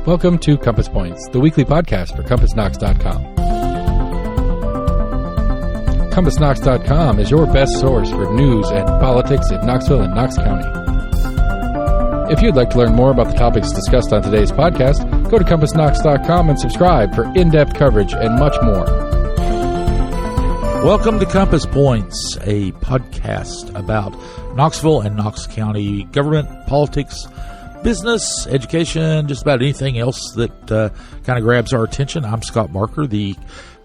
Welcome to Compass Points, the weekly podcast for CompassKnox.com. CompassKnox.com is your best source for news and politics in Knoxville and Knox County. If you'd like to learn more about the topics discussed on today's podcast, go to CompassKnox.com and subscribe for in-depth coverage and much more. Welcome to Compass Points, a podcast about Knoxville and Knox County government, politics, business, education, just about anything else that kind of grabs our attention. I'm Scott Barker, the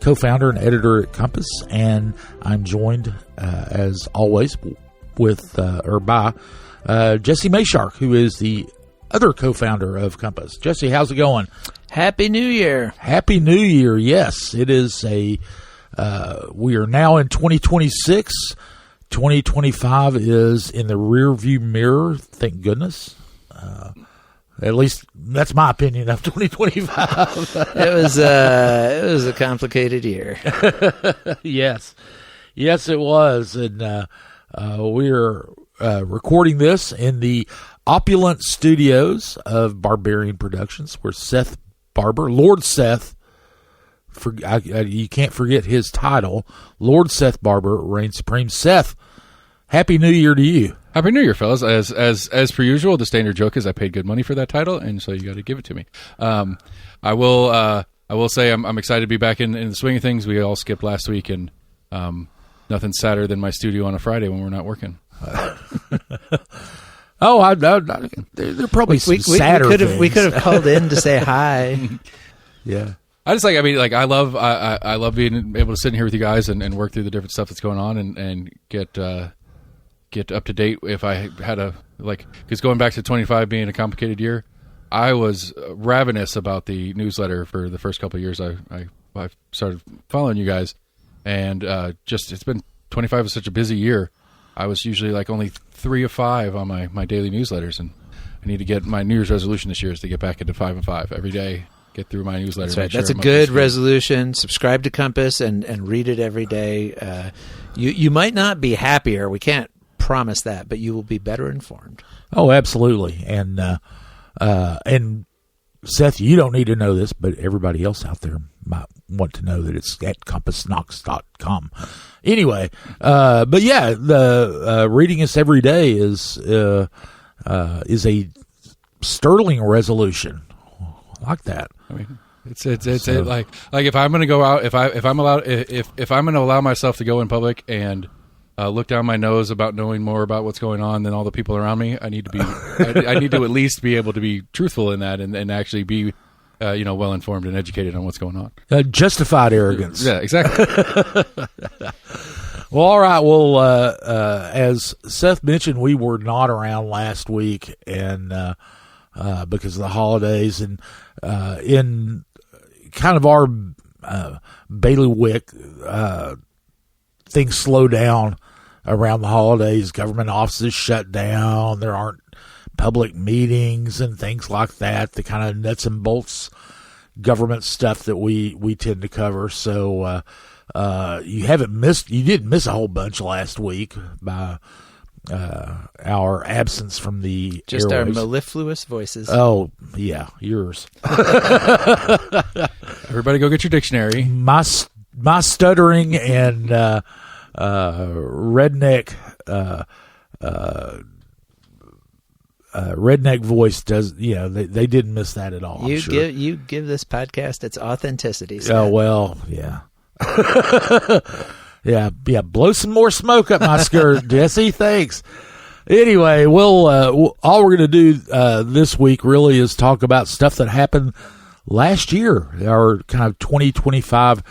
co-founder and editor at Compass, and I'm joined, as always, with by Jesse Mayshark, who is the other co-founder of Compass. Jesse, how's it going? Happy New Year. Happy New Year. Yes, it is we are now in 2026. 2025 is in the rear view mirror, thank goodness. At least that's my opinion of 2025. It was a complicated year. Yes, it was, and we're recording this in the opulent studios of Barbarian Productions, where Seth Barber, Lord Seth, you can't forget his title, Lord Seth Barber, reigns supreme. Seth, Happy New Year to you. Happy New Year, fellas. As per usual, the standard joke is I paid good money for that title, and so you got to give it to me. I will say I'm excited to be back in the swing of things. We all skipped last week, and nothing's sadder than my studio on a Friday when we're not working. There probably some sadder things. We could have called in to say hi. Yeah. I just I love being able to sit in here with you guys and work through the different stuff that's going on and get up to date. If I had because going back to 25 being a complicated year, I was ravenous about the newsletter for the first couple of years. I started following you guys, and it's been 25 is such a busy year. I was usually only 3 of 5 on my daily newsletters, and I need to get my New Year's resolution this year is to get back into 5 and 5 every day. Get through my newsletter. That's right. That's a good resolution. Subscribe to Compass and read it every day. You might not be happier. We can't promise that, but you will be better informed. Oh, absolutely. And Seth, you don't need to know this, but everybody else out there might want to know that it's at CompassKnox.com. Anyway, but yeah, the reading us every day is a sterling resolution. I like that. I mean, it's if I'm going to go out, if I'm going to allow myself to go in public and look down my nose about knowing more about what's going on than all the people around me, I need to be I need to at least be able to be truthful in that and actually be well informed and educated on what's going on. Justified arrogance. Yeah, exactly. Well, all right. Well, as Seth mentioned, we were not around last week, and because of the holidays, and in kind of our bailiwick, things slow down around the holidays. Government offices shut down. There aren't public meetings and things like that, the kind of nuts and bolts government stuff that we tend to cover. So you didn't miss a whole bunch last week by our absence from the just airwaves. Our mellifluous voices. Oh yeah, yours. Everybody go get your dictionary. My stuttering and redneck voice does. They didn't miss that at all. You give this podcast its authenticity. Scott. Oh well, yeah. Yeah, blow some more smoke up my skirt, Jesse. Thanks. Anyway, all we're going to do this week really is talk about stuff that happened last year, our kind of 2025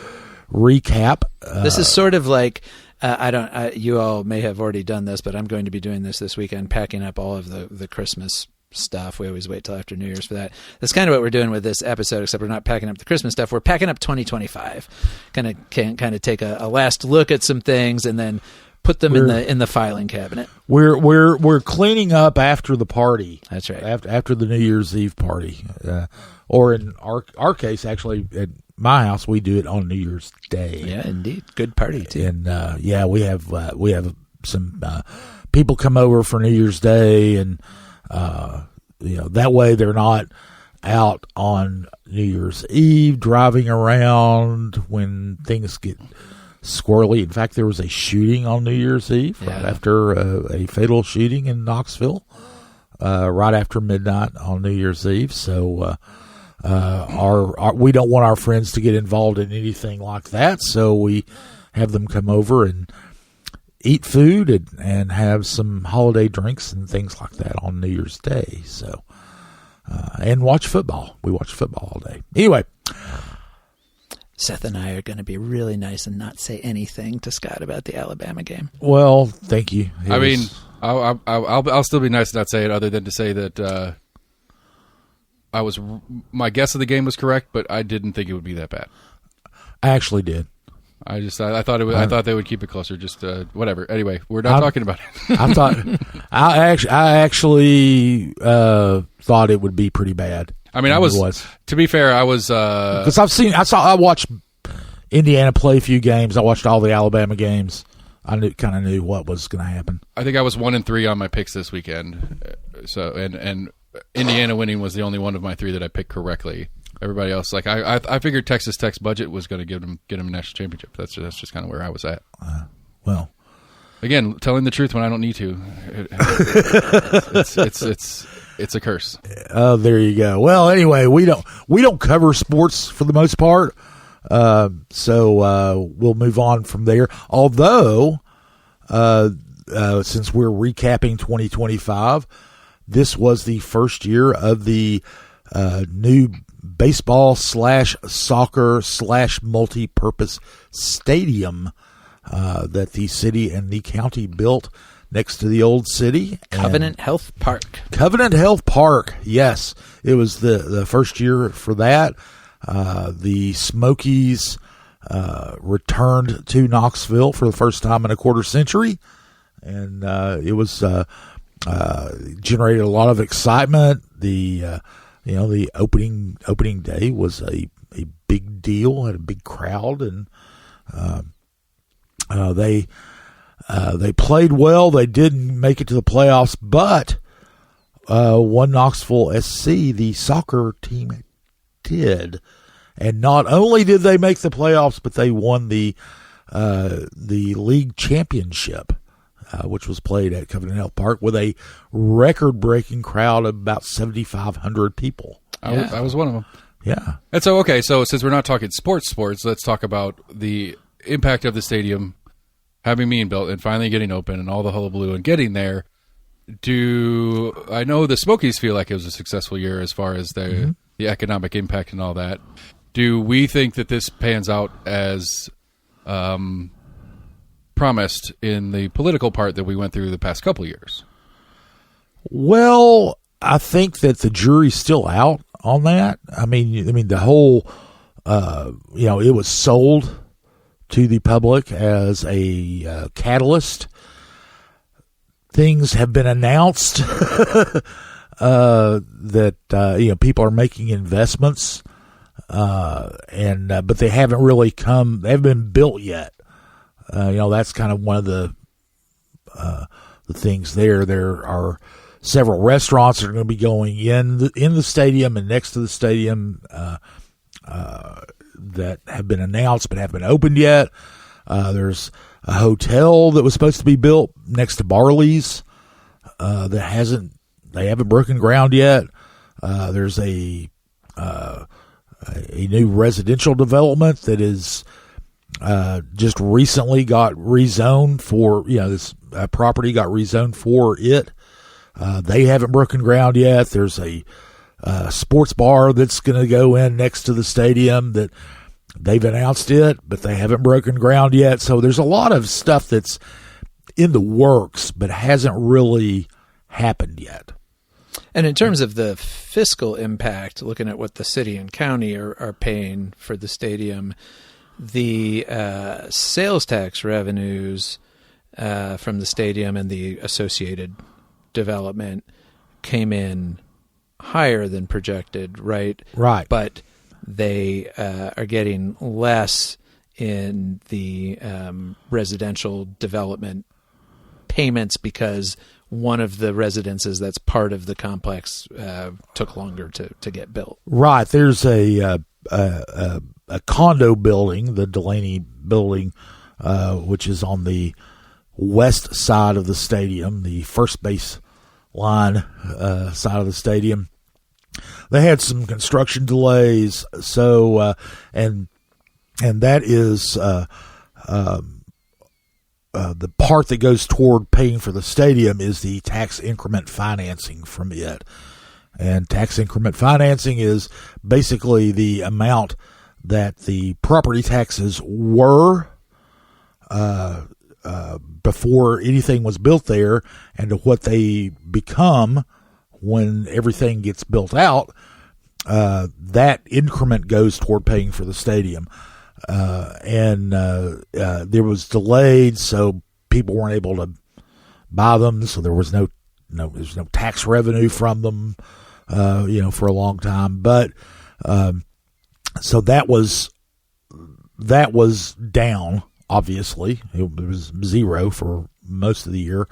recap. This is sort of like, you all may have already done this, but I'm going to be doing this weekend, packing up all of the Christmas stuff. We always wait till after New Year's for that. That's kind of what we're doing with this episode, except we're not packing up the Christmas stuff. We're packing up 2025. Kind of take a last look at some things and then put them in the filing cabinet. We're cleaning up after the party. That's right. After the New Year's Eve party, or in our case, actually at my house, we do it on New Year's Day. Yeah, indeed, good party too. And we have some people come over for New Year's Day, and that way they're not out on New Year's Eve, driving around when things get squirrely. In fact, there was a shooting on New Year's Eve right after a fatal shooting in Knoxville, right after midnight on New Year's Eve. So we don't want our friends to get involved in anything like that, so we have them come over and eat food and have some holiday drinks and things like that on New Year's Day. So, and watch football. We watch football all day. Anyway, Seth and I are going to be really nice and not say anything to Scott about the Alabama game. well, thank you. I'll still be nice to not say it, other than to say that my guess of the game was correct, but I didn't think it would be that bad. I actually did. I thought it was. I thought they would keep it closer. Just whatever. Anyway, we're not talking about it. I actually thought it would be pretty bad. I mean, to be fair, I was because I watched Indiana play a few games. I watched all the Alabama games. I kind of knew what was going to happen. I think I was 1-3 on my picks this weekend. So and Indiana winning was the only one of my three that I picked correctly. Everybody else, like I figured Texas Tech's budget was going to get them a national championship. That's just kind of where I was at. Well, again, telling the truth when I don't need to, it's a curse. Oh, there you go. Well, anyway, we don't cover sports for the most part, so we'll move on from there. Although, since we're recapping 2025, this was the first year of the new baseball / soccer / multi-purpose stadium that the city and the county built next to the old city. Covenant Health Park. Covenant Health Park, yes. It was the first year for that. The Smokies returned to Knoxville for the first time in a quarter century, and it was generated a lot of excitement. The opening day was a big deal, had a big crowd, and they played well. They didn't make it to the playoffs, but one Knoxville SC, the soccer team, did. And not only did they make the playoffs, but they won the league championship, which was played at Covenant Health Park with a record-breaking crowd of about 7,500 people. I was one of them. Yeah. And so, okay, so since we're not talking sports, let's talk about the impact of the stadium having being built and finally getting open and all the hullabaloo and getting there. I know the Smokies feel like it was a successful year as far as the economic impact and all that. Do we think that this pans out as promised in the political part that we went through the past couple of years? Well, I think that the jury's still out on that. I mean the whole, it was sold to the public as a catalyst. Things have been announced that people are making investments, but they haven't really come. They haven't been built yet. That's kind of one of the things there. There are several restaurants that are going to be going in the stadium and next to the stadium that have been announced but haven't been opened yet. There's a hotel that was supposed to be built next to Barley's they haven't broken ground yet. There's a new residential development that is just recently got rezoned for, this property got rezoned for it. They haven't broken ground yet. There's a sports bar that's going to go in next to the stadium that they've announced it, but they haven't broken ground yet. So there's a lot of stuff that's in the works, but hasn't really happened yet. And in terms of the fiscal impact, looking at what the city and county are paying for the stadium, the sales tax revenues from the stadium and the associated development came in higher than projected, right? Right. But they are getting less in the residential development payments because one of the residences that's part of the complex took longer to get built. Right. There's a condo building, the Delaney building, which is on the west side of the stadium, the first base line side of the stadium. They had some construction delays, so and that is the part that goes toward paying for the stadium is the tax increment financing from it. And tax increment financing is basically the amount that the property taxes were before anything was built there, and to what they become when everything gets built out. That increment goes toward paying for the stadium. And there was delayed, so people weren't able to buy them, so there was no tax revenue from them, for a long time. But so that was down. Obviously, it was zero for most of the year.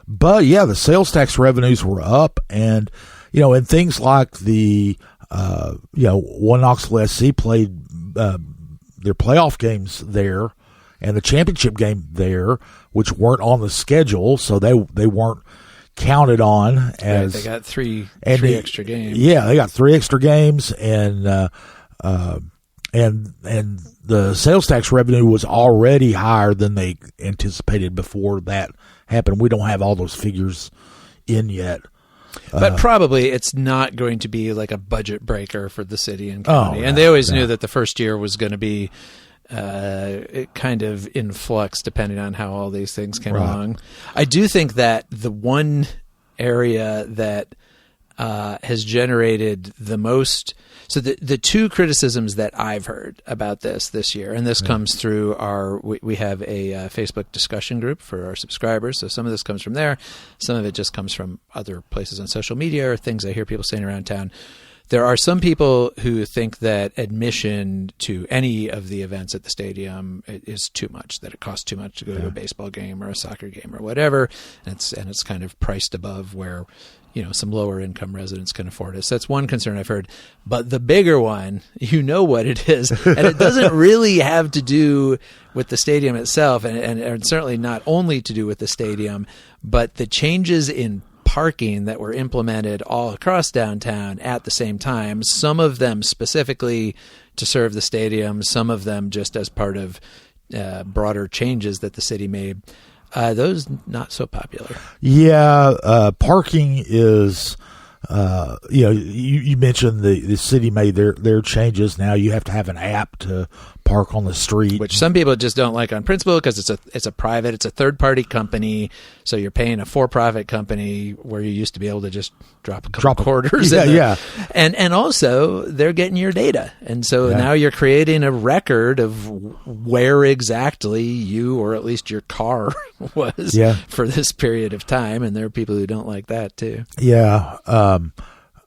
But yeah, the sales tax revenues were up, and and things like the One Knoxville SC played their playoff games there and the championship game there, which weren't on the schedule, so they weren't counted on as. Right, they got three extra games. Yeah, they got 3 extra games, and the sales tax revenue was already higher than they anticipated before that happened. We don't have all those figures in yet. But probably it's not going to be like a budget breaker for the city and county. And they always knew that the first year was going to be kind of in flux depending on how all these things came along. I do think that the one area that has generated the most... So the two criticisms that I've heard about this year, and this comes through we have a Facebook discussion group for our subscribers. So some of this comes from there. Some of it just comes from other places on social media or things I hear people saying around town. There are some people who think that admission to any of the events at the stadium is too much, that it costs too much to go to a baseball game or a soccer game or whatever. And it's kind of priced above where some lower income residents can afford it. So that's one concern I've heard. But the bigger one, what it is, and it doesn't really have to do with the stadium itself, and certainly not only to do with the stadium, but the changes in parking that were implemented all across downtown at the same time, some of them specifically to serve the stadium, some of them just as part of broader changes that the city made. Those not so popular. Yeah, parking is, you mentioned the city made their changes. Now you have to have an app to park on the street, which some people just don't like on principle because it's a third party company. So you're paying a for-profit company where you used to be able to just drop a couple quarters. And also they're getting your data. And so now you're creating a record of where exactly you, or at least your car was for this period of time. And there are people who don't like that too. Yeah.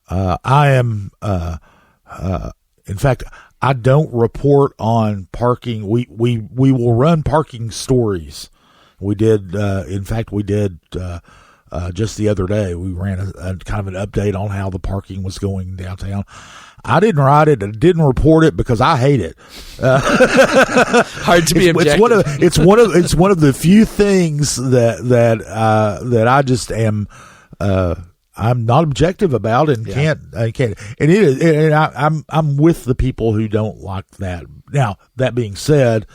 I am, in fact, I don't report on parking. We will run parking stories. We did, just the other day, we ran a kind of an update on how the parking was going downtown. I didn't write it and didn't report it because I hate it. Hard to be objective. It's one of the few things that I just am, I'm not objective about and can't. And I'm with the people who don't like that. Now, that being said,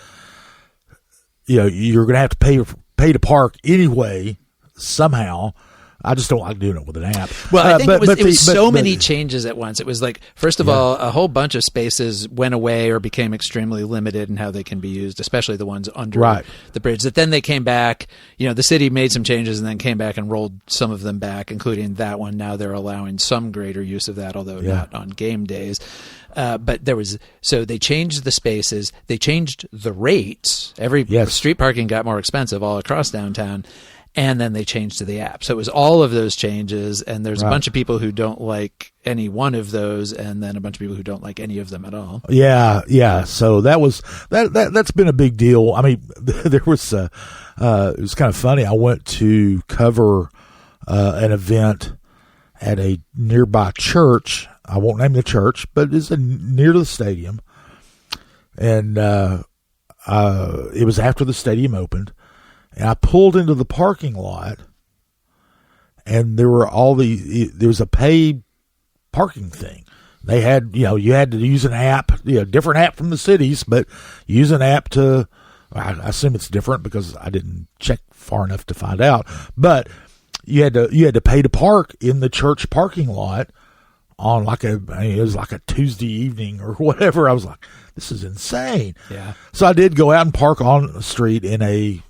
you're going to have to pay to park anyway somehow. I just don't like doing it with an app. Well, I think it was so many changes at once. It was like, first of all, a whole bunch of spaces went away or became extremely limited in how they can be used, especially the ones under the bridge. That then they came back. The city made some changes and then came back and rolled some of them back, including that one. Now they're allowing some greater use of that, although not on game days. But they changed the spaces. They changed the rates. Street parking got more expensive all across downtown. and then they changed to the app. So it was all of those changes, and there's a Right. bunch of people who don't like any one of those, and then a bunch of people who don't like any of them at all. Yeah. So that's been a big deal. I mean, there was it was kind of funny. I went to cover an event at a nearby church. I won't name the church, but it's near to the stadium, and it was after the stadium opened, and I pulled into the parking lot, and there was a paid parking thing. They had, you had to use an app, different app from the cities, but use an app to, I assume it's different because I didn't check far enough to find out, but you had to pay to park in the church parking lot on it was like a Tuesday evening or whatever. I was like, this is insane. Yeah. So I did go out and park on the street in a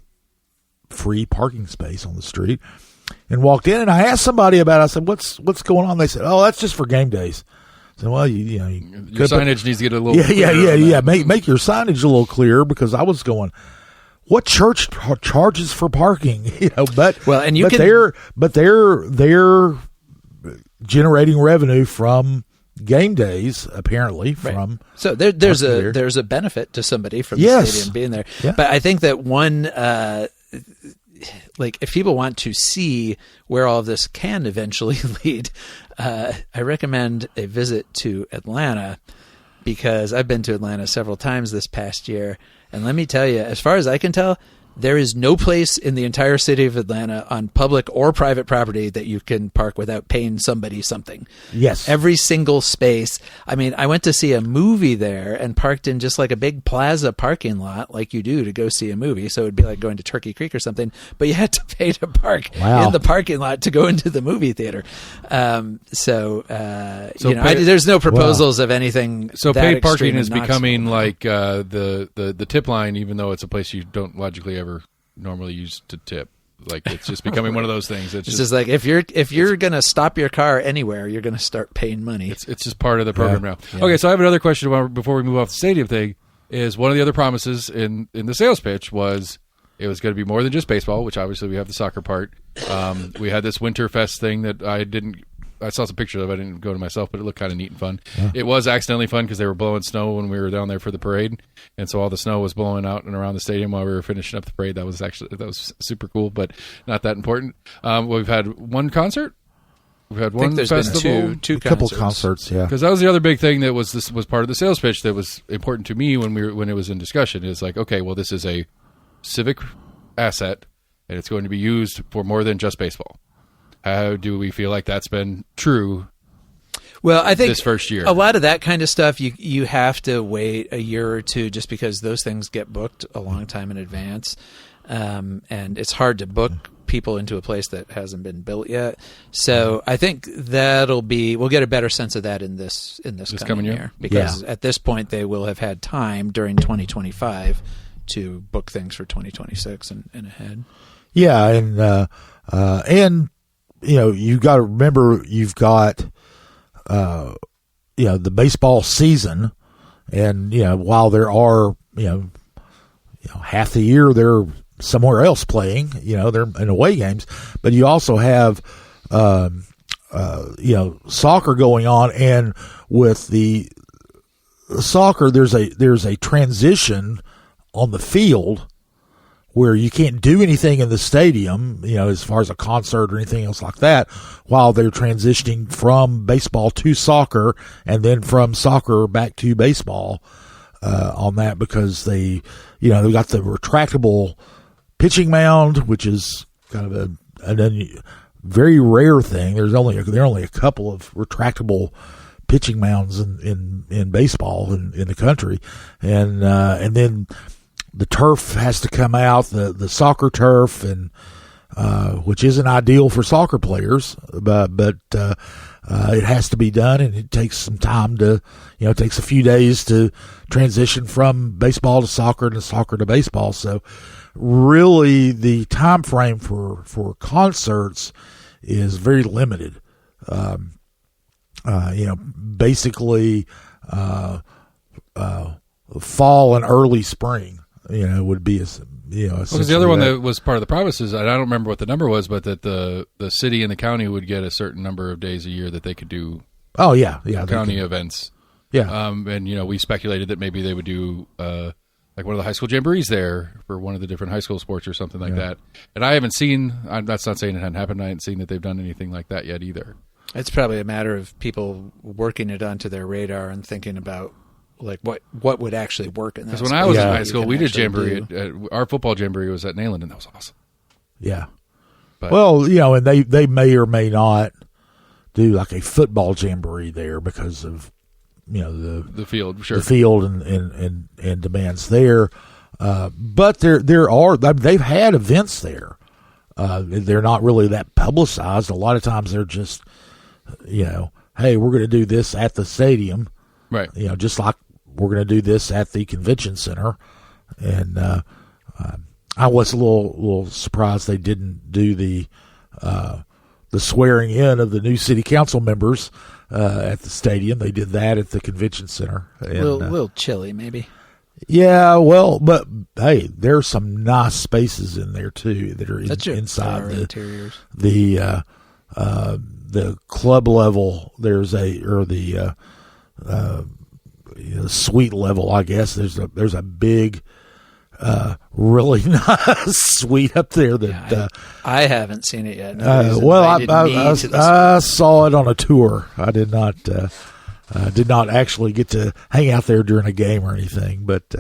free parking space on the street, and walked in, and I asked somebody about it. I said, what's going on? They said, oh, that's just for game days. I said, well, your signage needs to get a little yeah. Make your signage a little clearer, because I was going, what church charges for parking? But they're generating revenue from game days, apparently. From so there's a benefit to somebody from the stadium being there. Yeah. But I think that one if people want to see where all of this can eventually lead, I recommend a visit to Atlanta, because I've been to Atlanta several times this past year, and let me tell you, as far as I can tell, there is no place in the entire city of Atlanta on public or private property that you can park without paying somebody something. Yes. Every single space. I mean, I went to see a movie there and parked in just like a big plaza parking lot like you do to go see a movie. So it'd be like going to Turkey Creek or something, but you had to pay to park in the parking lot to go into the movie theater. There's no proposals of anything. So that paid parking extreme is in Knoxville. becoming like the tip line, even though it's a place you don't logically ever normally use to tip. Like, it's just becoming one of those things. It's just like if you're gonna stop your car anywhere, you're gonna start paying money. It's just part of the program now. Yeah. Okay, so I have another question before we move off the stadium thing. Is one of the other promises in the sales pitch was it was going to be more than just baseball, which obviously we have the soccer part. We had this Winterfest thing that I saw some pictures of it. I didn't go to myself, but it looked kind of neat and fun. Yeah. It was accidentally fun because they were blowing snow when we were down there for the parade, and so all the snow was blowing out and around the stadium while we were finishing up the parade. That was super cool, but not that important. We've had one concert. We've had one festival. Been two couple concerts, yeah. Because that was the other big thing that was part of the sales pitch that was important to me when it was in discussion. Is like, okay, well, this is a civic asset, and it's going to be used for more than just baseball. How do we feel like that's been true? Well, I think this first year, a lot of that kind of stuff, you have to wait a year or two, just because those things get booked a long time in advance, and it's hard to book people into a place that hasn't been built yet. So I think we'll get a better sense of that in this coming year, because at this point they will have had time during 2025 to book things for 2026 and ahead. Yeah, and you got to remember, you've got the baseball season, and while there are half the year they're somewhere else playing, they're in away games, but you also have soccer going on, and with the soccer there's a transition on the field where you can't do anything in the stadium, as far as a concert or anything else like that, while they're transitioning from baseball to soccer, and then from soccer back to baseball on that, because they got the retractable pitching mound, which is kind of a very rare thing. There are only a couple of retractable pitching mounds in baseball in the country, and then the turf has to come out, the soccer turf, and which isn't ideal for soccer players, but it has to be done, and it takes some time to, it takes a few days to transition from baseball to soccer and soccer to baseball. So really the time frame for concerts is very limited. Basically fall and early spring. would be because the other one that was part of the promises, and I don't remember what the number was, but that the city and the county would get a certain number of days a year that they could do. Oh yeah, county events. Yeah, and we speculated that maybe they would do like one of the high school jamborees there for one of the different high school sports or something like that. And I haven't seen. That's not saying it hadn't happened. I haven't seen that they've done anything like that yet either. It's probably a matter of people working it onto their radar and thinking about like what would actually work in that. Because when I was in high school, we did jamboree. Our football jamboree was at Nayland, and that was awesome. Yeah. But, well, and they may or may not do like a football jamboree there because of the field, sure, the field and demands there. But there are they've had events there. They're not really that publicized. A lot of times they're just hey, we're going to do this at the stadium, right? Just like we're going to do this at the convention center. And I was a little surprised they didn't do the swearing in of the new city council members at the stadium. They did that at the convention center. And, a little chilly, maybe. Yeah, well, but hey, there's some nice spaces in there too that are inside the interiors. The club level. There's the suite level, I guess. There's a big, really nice suite up there that I haven't seen it yet. I saw it on a tour. I did not actually get to hang out there during a game or anything, but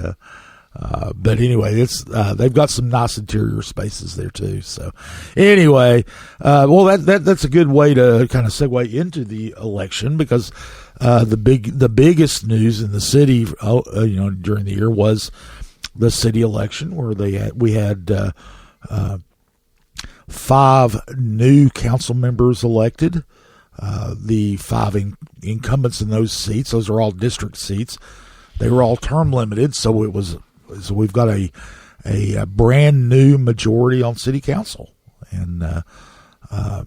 anyway, it's they've got some nice interior spaces there too. So anyway, that's a good way to kind of segue into the election, because the biggest news in the city during the year was the city election, where we had 5 new council members elected. The 5 incumbents in those seats, those are all district seats. They were all term limited, so we've got a brand new majority on city council, and I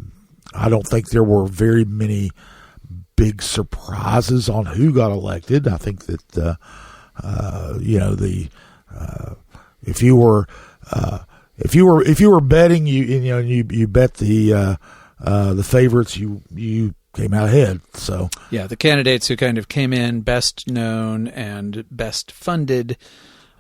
don't think there were very many big surprises on who got elected. I think that if you were betting, you bet the favorites, you came out ahead. So yeah, the candidates who kind of came in best known and best funded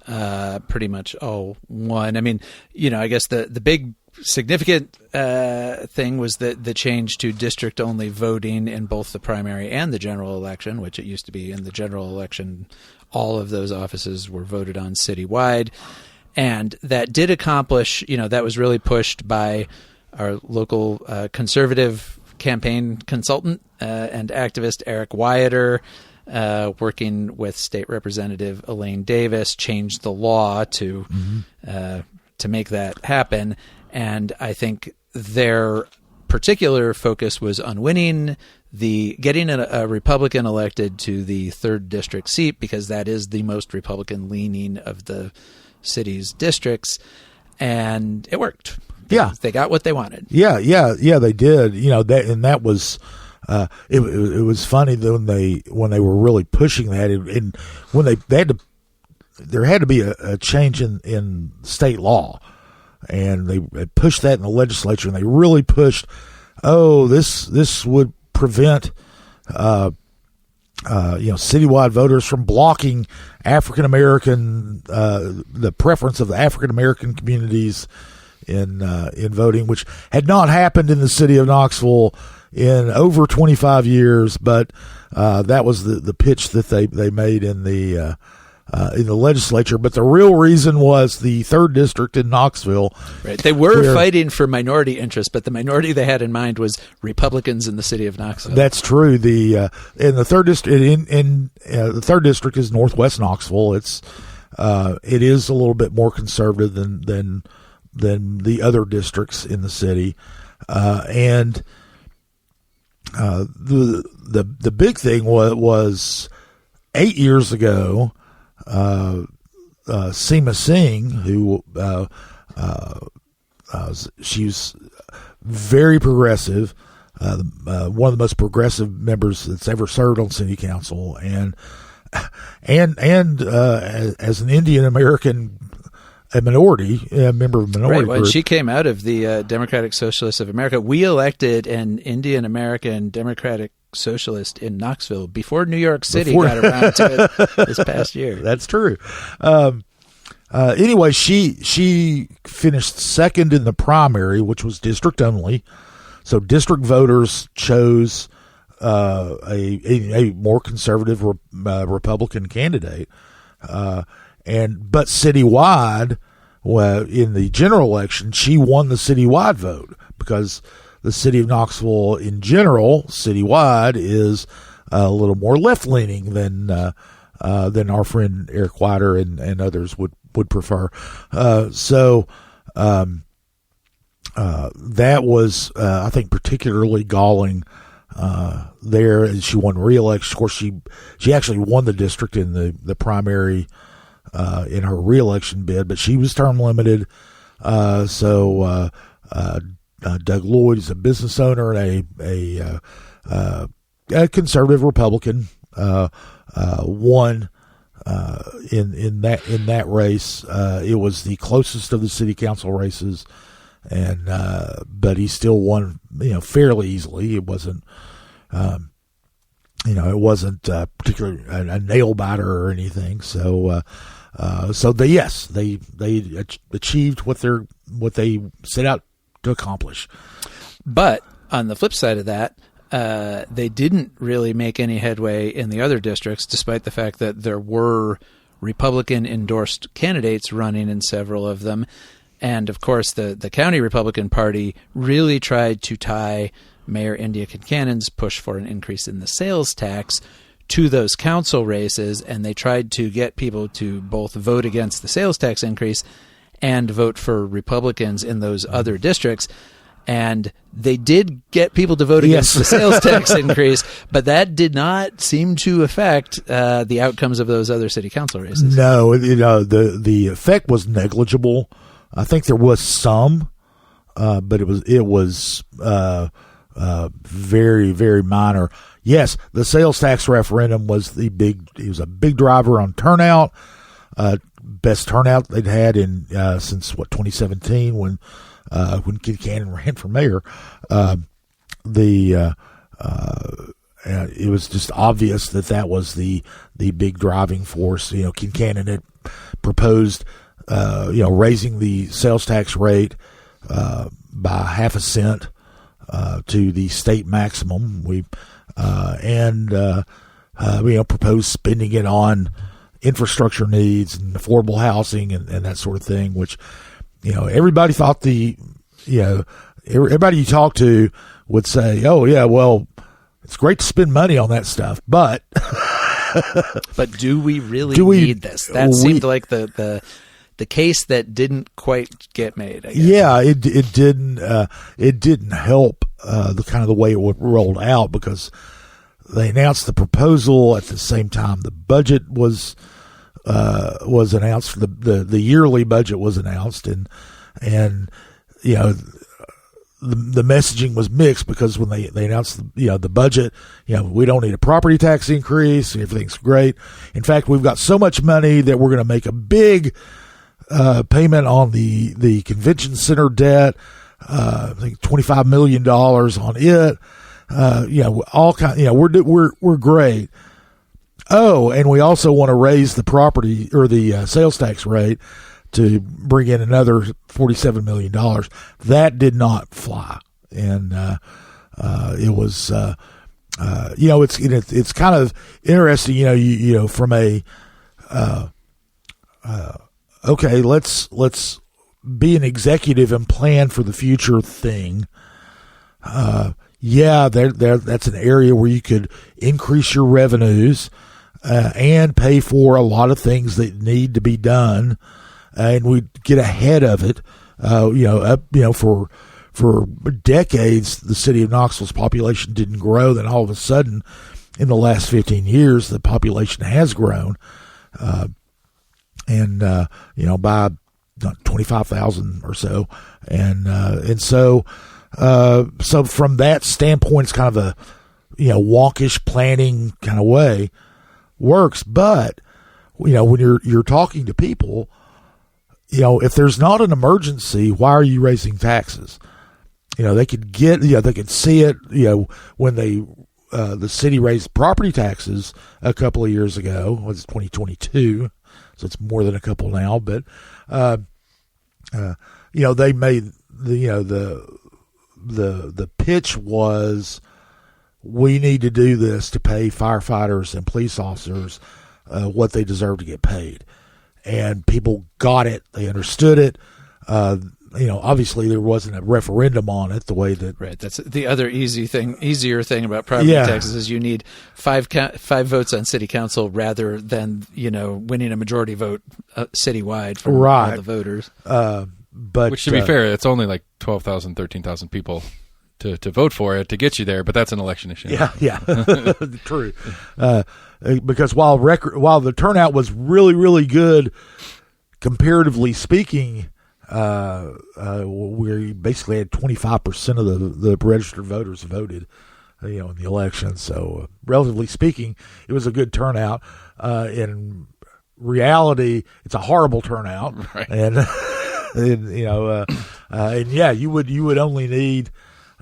pretty much all won. I mean, I guess the big significant thing was the change to district only voting in both the primary and the general election, which it used to be in the general election all of those offices were voted on citywide. And that did accomplish, that was really pushed by our local conservative campaign consultant and activist Eric Wyatter, working with State Representative Elaine Davis, changed the law to make that happen. And I think their particular focus was on getting a Republican elected to the 3rd district seat, because that is the most Republican leaning of the city's districts, and it worked. They got what they wanted. Yeah, they did. That was it was funny when they were really pushing that, and when they had to, there had to be a change in state law, and they pushed that in the legislature, and they really pushed, this would prevent citywide voters from blocking African American the preference of the African American communities in voting, which had not happened in the city of Knoxville in over 25 years. But that was the pitch that they made in the legislature. But the real reason was the 3rd district in Knoxville. Right. They were fighting for minority interests, but the minority they had in mind was Republicans in the city of Knoxville. That's true. The 3rd district the 3rd district is Northwest Knoxville. It is a little bit more conservative than the other districts in the city, and the big thing was 8 years ago. Seema Singh, who she was very progressive, one of the most progressive members that's ever served on city council, and as an Indian American a minority, a member of a minority Right. Well, group. she came out of the Democratic Socialists of America. We elected an Indian American Democratic Socialist in Knoxville before New York City got around to it this past year. That's true. Anyway, she finished second in the primary, which was district only. So district voters chose a more conservative Republican candidate, but citywide, in the general election, she won the citywide vote because the city of Knoxville, in general, citywide, is a little more left leaning than our friend Eric Weider and others would prefer. That was, I think, particularly galling there as she won re-election. Of course, she actually won the district in the primary in her re-election bid, but she was term limited. Doug Lloyd is a business owner and a conservative Republican, won in that race. It was the closest of the city council races. And but he still won, fairly easily. It wasn't, it wasn't particularly a nail biter or anything. So they achieved what they set out to accomplish. But on the flip side of that, they didn't really make any headway in the other districts, despite the fact that there were Republican endorsed candidates running in several of them. And, of course, the county Republican Party really tried to tie Mayor India Kincannon's push for an increase in the sales tax to those council races, and they tried to get people to both vote against the sales tax increase and vote for Republicans in those other districts. And they did get people to vote against the sales tax increase, but that did not seem to affect the outcomes of those other city council races. No, the effect was negligible. I think there was some, but it was very, very minor. Yes, the sales tax referendum was a big driver on turnout. Best turnout they'd had in since 2017 when Kincannon ran for mayor. It was just obvious that was the big driving force. Kincannon had proposed raising the sales tax rate by half a cent to the state maximum. We proposed spending it on infrastructure needs and affordable housing and that sort of thing, which everybody thought everybody you talk to would say, oh yeah, well, it's great to spend money on that stuff, but do we really need this? That seemed like the case that didn't quite get made, I guess. Yeah, it didn't help the kind of the way it rolled out, because they announced the proposal at the same time the budget was announced. The yearly budget was announced, and the messaging was mixed, because when they announced the budget, we don't need a property tax increase, everything's great. In fact, we've got so much money that we're going to make a big payment on the convention center debt. I think $25 million on it. All kind. We're great. Oh, and we also want to raise the property or the sales tax rate to bring in another $47 million. That did not fly, and it was. It's kind of interesting. From a okay, let's be an executive and plan for the future thing. That's an area where you could increase your revenues and pay for a lot of things that need to be done, and we get ahead of it. For decades, the city of Knoxville's population didn't grow. Then all of a sudden, in the last 15 years, the population has grown. By 25,000 or so, and so from that standpoint, it's kind of a wonkish planning kind of way works. But when you're talking to people, if there's not an emergency, why are you raising taxes? They could they could see it, when the city raised property taxes a couple of years ago. It was 2022, so it's more than a couple now. But they made the pitch was, we need to do this to pay firefighters and police officers what they deserve to get paid, and people got it. They understood it. Obviously there wasn't a referendum on it the way that. Right. That's the other easier thing about property taxes is you need five votes on city council rather than, winning a majority vote citywide from all the voters. But which, to be fair, it's only like 12,000, 13,000 people to vote for it to get you there, but that's an election issue. Yeah. True. Because while the turnout was really, really good, comparatively speaking, we basically had 25% of the registered voters voted, in the election. So, relatively speaking, it was a good turnout. In reality, it's a horrible turnout, right. and you would only need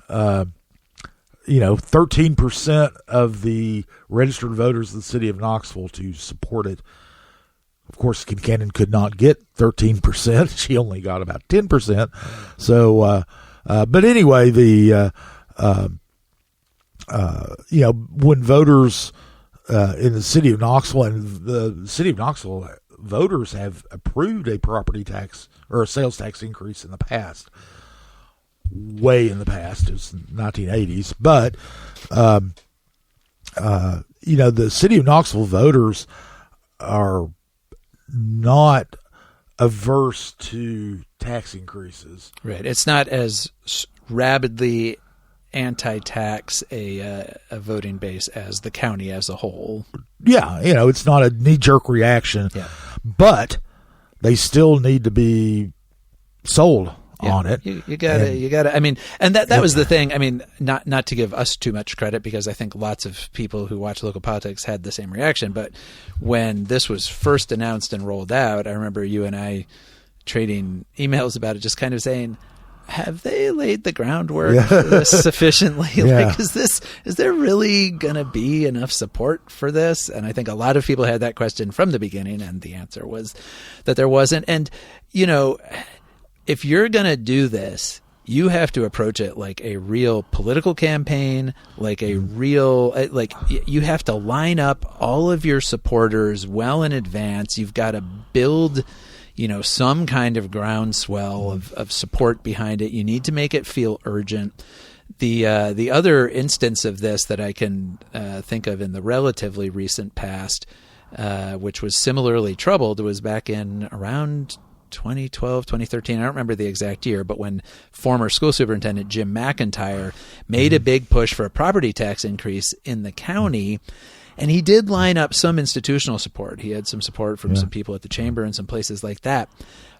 13% of the registered voters of the city of Knoxville to support it. Of course, Kincannon could not get 13%. She only got about 10%. So, but anyway, when voters in the city of Knoxville, and the city of Knoxville voters have approved a property tax or a sales tax increase in the past, way in the past, it's 1980s. But, the city of Knoxville voters are not averse to tax increases. Right. It's not as rabidly anti-tax a voting base as the county as a whole. Yeah, it's not a knee-jerk reaction. Yeah. But they still need to be sold on it. You gotta. I mean, and that was the thing. I mean, not to give us too much credit, because I think lots of people who watch local politics had the same reaction. But when this was first announced and rolled out, I remember you and I trading emails about it, just kind of saying, have they laid the groundwork for this sufficiently? Yeah. Like, is there really going to be enough support for this? And I think a lot of people had that question from the beginning, and the answer was that there wasn't. And, if you're going to do this, you have to approach it like a real political campaign, like a real, you have to line up all of your supporters well in advance. You've got to build, some kind of groundswell of support behind it. You need to make it feel urgent. The other instance of this that I can think of in the relatively recent past, which was similarly troubled, was back in around 2012, 2013, I don't remember the exact year, but when former school superintendent Jim McIntyre made a big push for a property tax increase in the county, and he did line up some institutional support. He had some support from some people at the chamber and some places like that,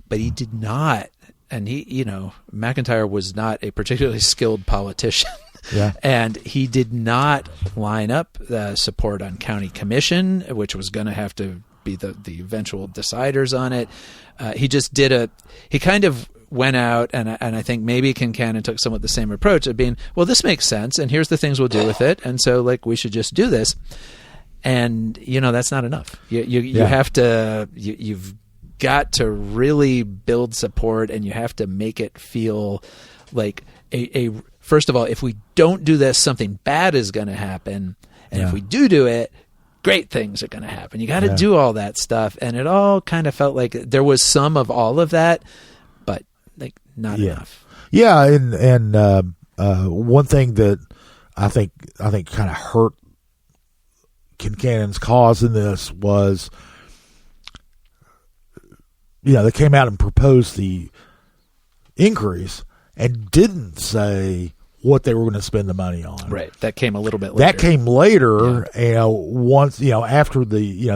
but he did not, and McIntyre was not a particularly skilled politician. Yeah. And he did not line up support on county commission, which was going to have to be the eventual deciders on it. He just he kind of went out, and I think maybe Kincannon took somewhat the same approach of being, well, this makes sense, and here's the things we'll do with it, and so we should just do this. And that's not enough. You have to you've got to really build support, and you have to make it feel like a first of all, if we don't do this, something bad is going to happen, and if we do it, great things are going to happen. You got to do all that stuff. And it all kind of felt like there was some of all of that, but not enough. Yeah. And one thing that I think kind of hurt Kincannon's cause in this was, they came out and proposed the increase and didn't say what they were going to spend the money on. Right. That came a little bit later. That came later, once, after you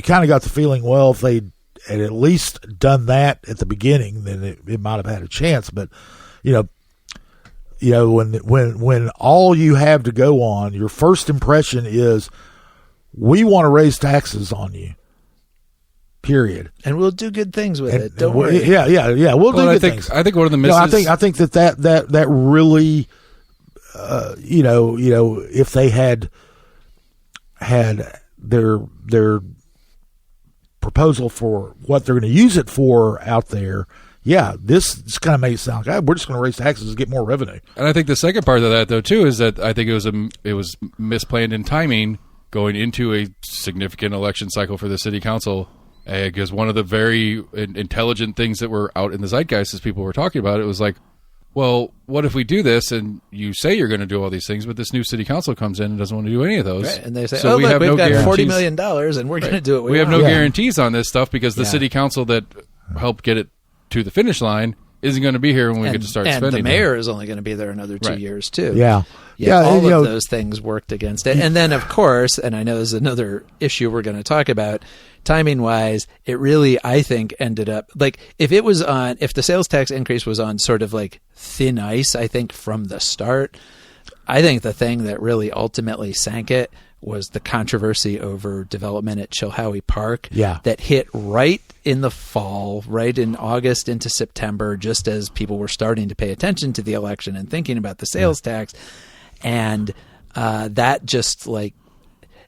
kind of got the feeling, well, if they had at least done that at the beginning, then it might have had a chance. But, when all you have to go on, your first impression is, we want to raise taxes on you. period. And we'll do good things with it. Don't we'll- worry. Yeah. We'll do good things. I think one of the No, misses. I think that really, if they had their proposal for what they're going to use it for out there, this just kind of made it sound like we're just going to raise taxes and get more revenue. And I think the second part of that, though, too, is that I think it was misplanned in timing going into a significant election cycle for the city council. Because one of the very intelligent things that were out in the zeitgeist as people were talking about it was like, well, what if we do this and you say you're going to do all these things, but this new city council comes in and doesn't want to do any of those? Right. And they say, So we've got guarantees. $40 million and we're going to do it. We have no Yeah. guarantees on this stuff because the city council that helped get it to the finish line isn't going to be here when we get to start and spending. the mayor is only going to be there another 2 Right. years too. Yeah. All and, of those things worked against it. And then, of course, and I know this is another issue we're going to talk about, timing-wise, it really, I think, ended up like if the sales tax increase was on sort of like thin ice, I think from the start, I think the thing that really ultimately sank it was the controversy over development at Chilhowie Park. Yeah. That hit right in the fall, right in August into September, just as people were starting to pay attention to the election and thinking about the sales tax. And that just like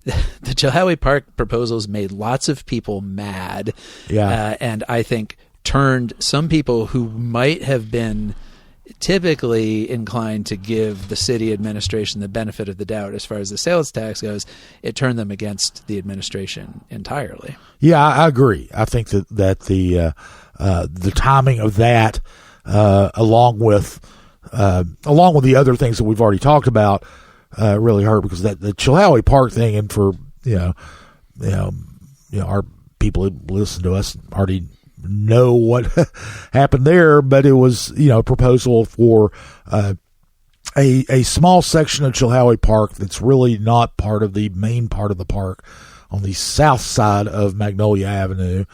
the Chilhowie Park proposals made lots of people mad. Yeah. And I think turned some people who might have been typically inclined to give the city administration the benefit of the doubt as far as the sales tax goes, it turned them against the administration entirely. Yeah, I agree. I think that the timing of that, along with the other things that we've already talked about, really hurt because that the Chilhowie Park thing, and for our people who listen to us already know what happened there, but it was a proposal for a small section of Chilhowie Park that's really not part of the main part of the park on the south side of Magnolia Avenue.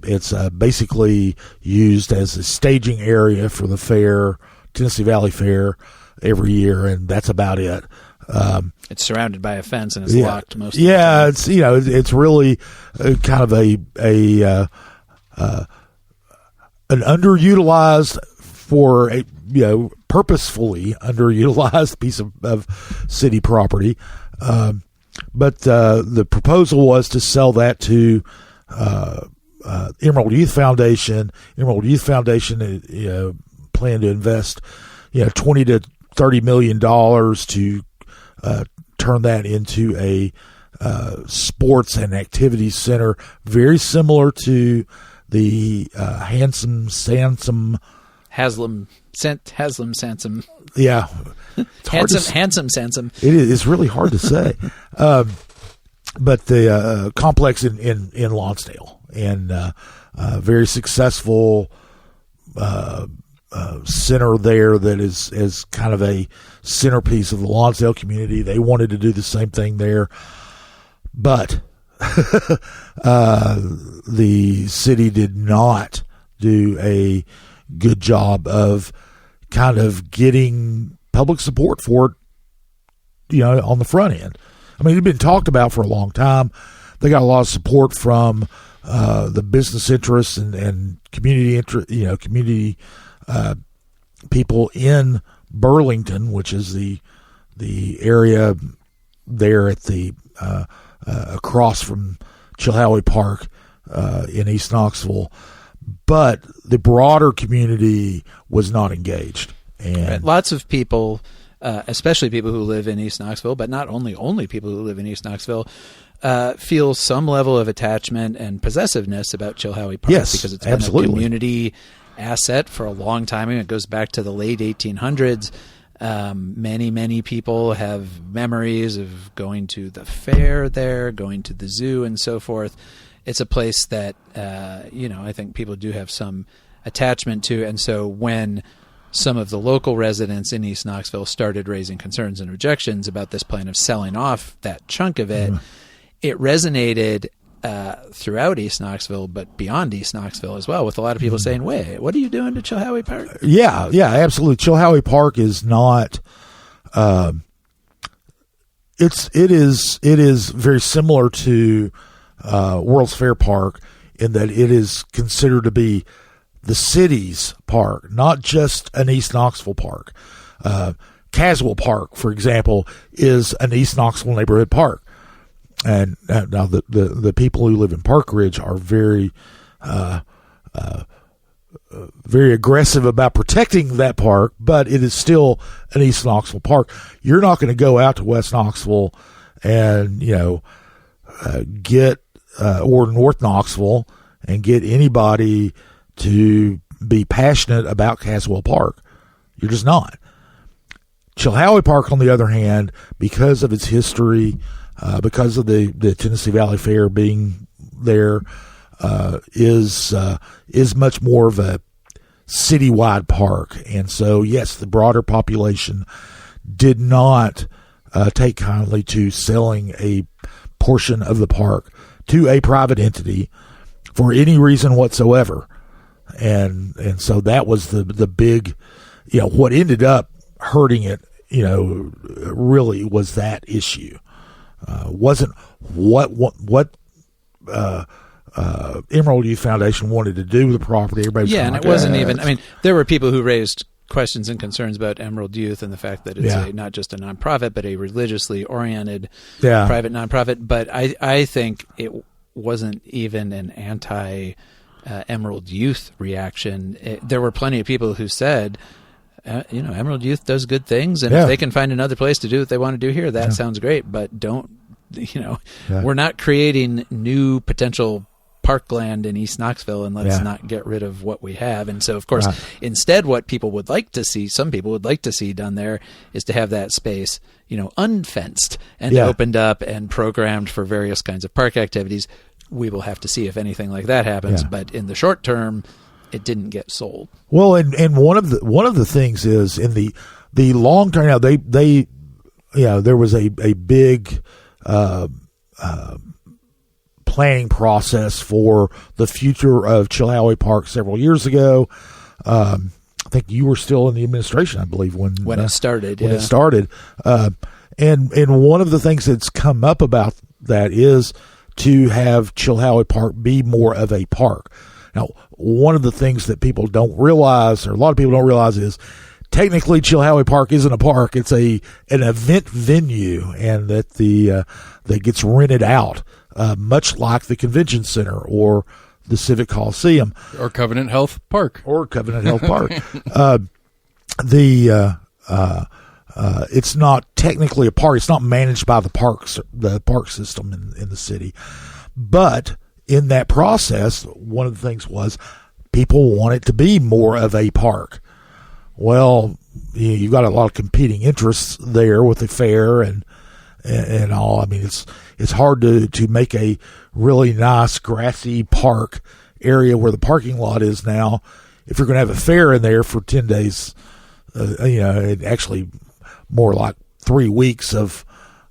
It's basically used as a staging area for the fair, Tennessee Valley Fair, every year, and that's about it. It's surrounded by a fence and it's locked most of the Yeah, time. it's really kind of an underutilized purposefully underutilized piece of city property. But the proposal was to sell that to Emerald Youth Foundation. Emerald Youth Foundation planned to invest $20 to $30 million to turn that into a sports and activities center, very similar to the Haslam Sansom. Yeah. It's Handsome Sansom. It is. It's really hard to say. But the complex in Lonsdale, and very successful center there that is kind of a centerpiece of the Lonsdale community. They wanted to do the same thing there, but the city did not do a good job of kind of getting public support for it, on the front end. I mean, it had been talked about for a long time. They got a lot of support from the business interests and community community people in Burlington, which is the area there at the across from Chilhowie Park in East Knoxville, but the broader community was not engaged. And Right. Lots of people, especially people who live in East Knoxville, but not only people who live in East Knoxville, feel some level of attachment and possessiveness about Chilhowie Park, Yes, because it's been absolutely. a community asset for a long time. It goes back to the late 1800s. Many people have memories of going to the fair there, going to the zoo, and so forth. It's a place that I think people do have some attachment to, and so when some of the local residents in East Knoxville started raising concerns and objections about this plan of selling off that chunk of it, it resonated throughout East Knoxville, but beyond East Knoxville as well, with a lot of people saying, wait, what are you doing to Chilhowie Park? Yeah, absolutely. Chilhowie Park is not. It is very similar to World's Fair Park in that it is considered to be the city's park, not just an East Knoxville park. Caswell Park, for example, is an East Knoxville neighborhood park. And now the people who live in Park Ridge are very aggressive about protecting that park, but it is still an East Knoxville park. You're not going to go out to West Knoxville and, get, or North Knoxville and get anybody to be passionate about Caswell Park. You're just not. Chilhowie Park, on the other hand, because of its history, because of the Tennessee Valley Fair being there, is much more of a citywide park. And so, yes, the broader population did not take kindly to selling a portion of the park to a private entity for any reason whatsoever. And so that was the big, what ended up hurting it, really was that issue. Wasn't what Emerald Youth Foundation wanted to do with the property. Everybody was and it wasn't even. I mean, there were people who raised questions and concerns about Emerald Youth and the fact that it's not just a nonprofit, but a religiously oriented private nonprofit. But I think it wasn't even an anti Emerald Youth reaction. There were plenty of people who said, Emerald Youth does good things, and if they can find another place to do what they want to do here, that sounds great. But don't, we're not creating new potential parkland in East Knoxville, and let's not get rid of what we have. And so, of course, instead, what people would like to see, some people would like to see done there, is to have that space, unfenced and opened up and programmed for various kinds of park activities. We will have to see if anything like that happens. But in the short term, it didn't get sold. Well, and one of the things is in the long term. Now they there was a big planning process for the future of Chilhowie Park several years ago. I think you were still in the administration, I believe, when it started. When it started, and one of the things that's come up about that is to have Chilhowie Park be more of a park. Now, one of the things that people don't realize, or a lot of people don't realize, is technically Chilhowie Park isn't a park; it's an event venue, and that that gets rented out, much like the Convention Center or the Civic Coliseum or Covenant Health Park. It's not technically a park. It's not managed by the park system in the city, but in that process, one of the things was people want it to be more of a park. Well, you've got a lot of competing interests there with the fair and all. I mean, it's hard to make a really nice grassy park area where the parking lot is now if you're going to have a fair in there for 10 days. Actually more like 3 weeks of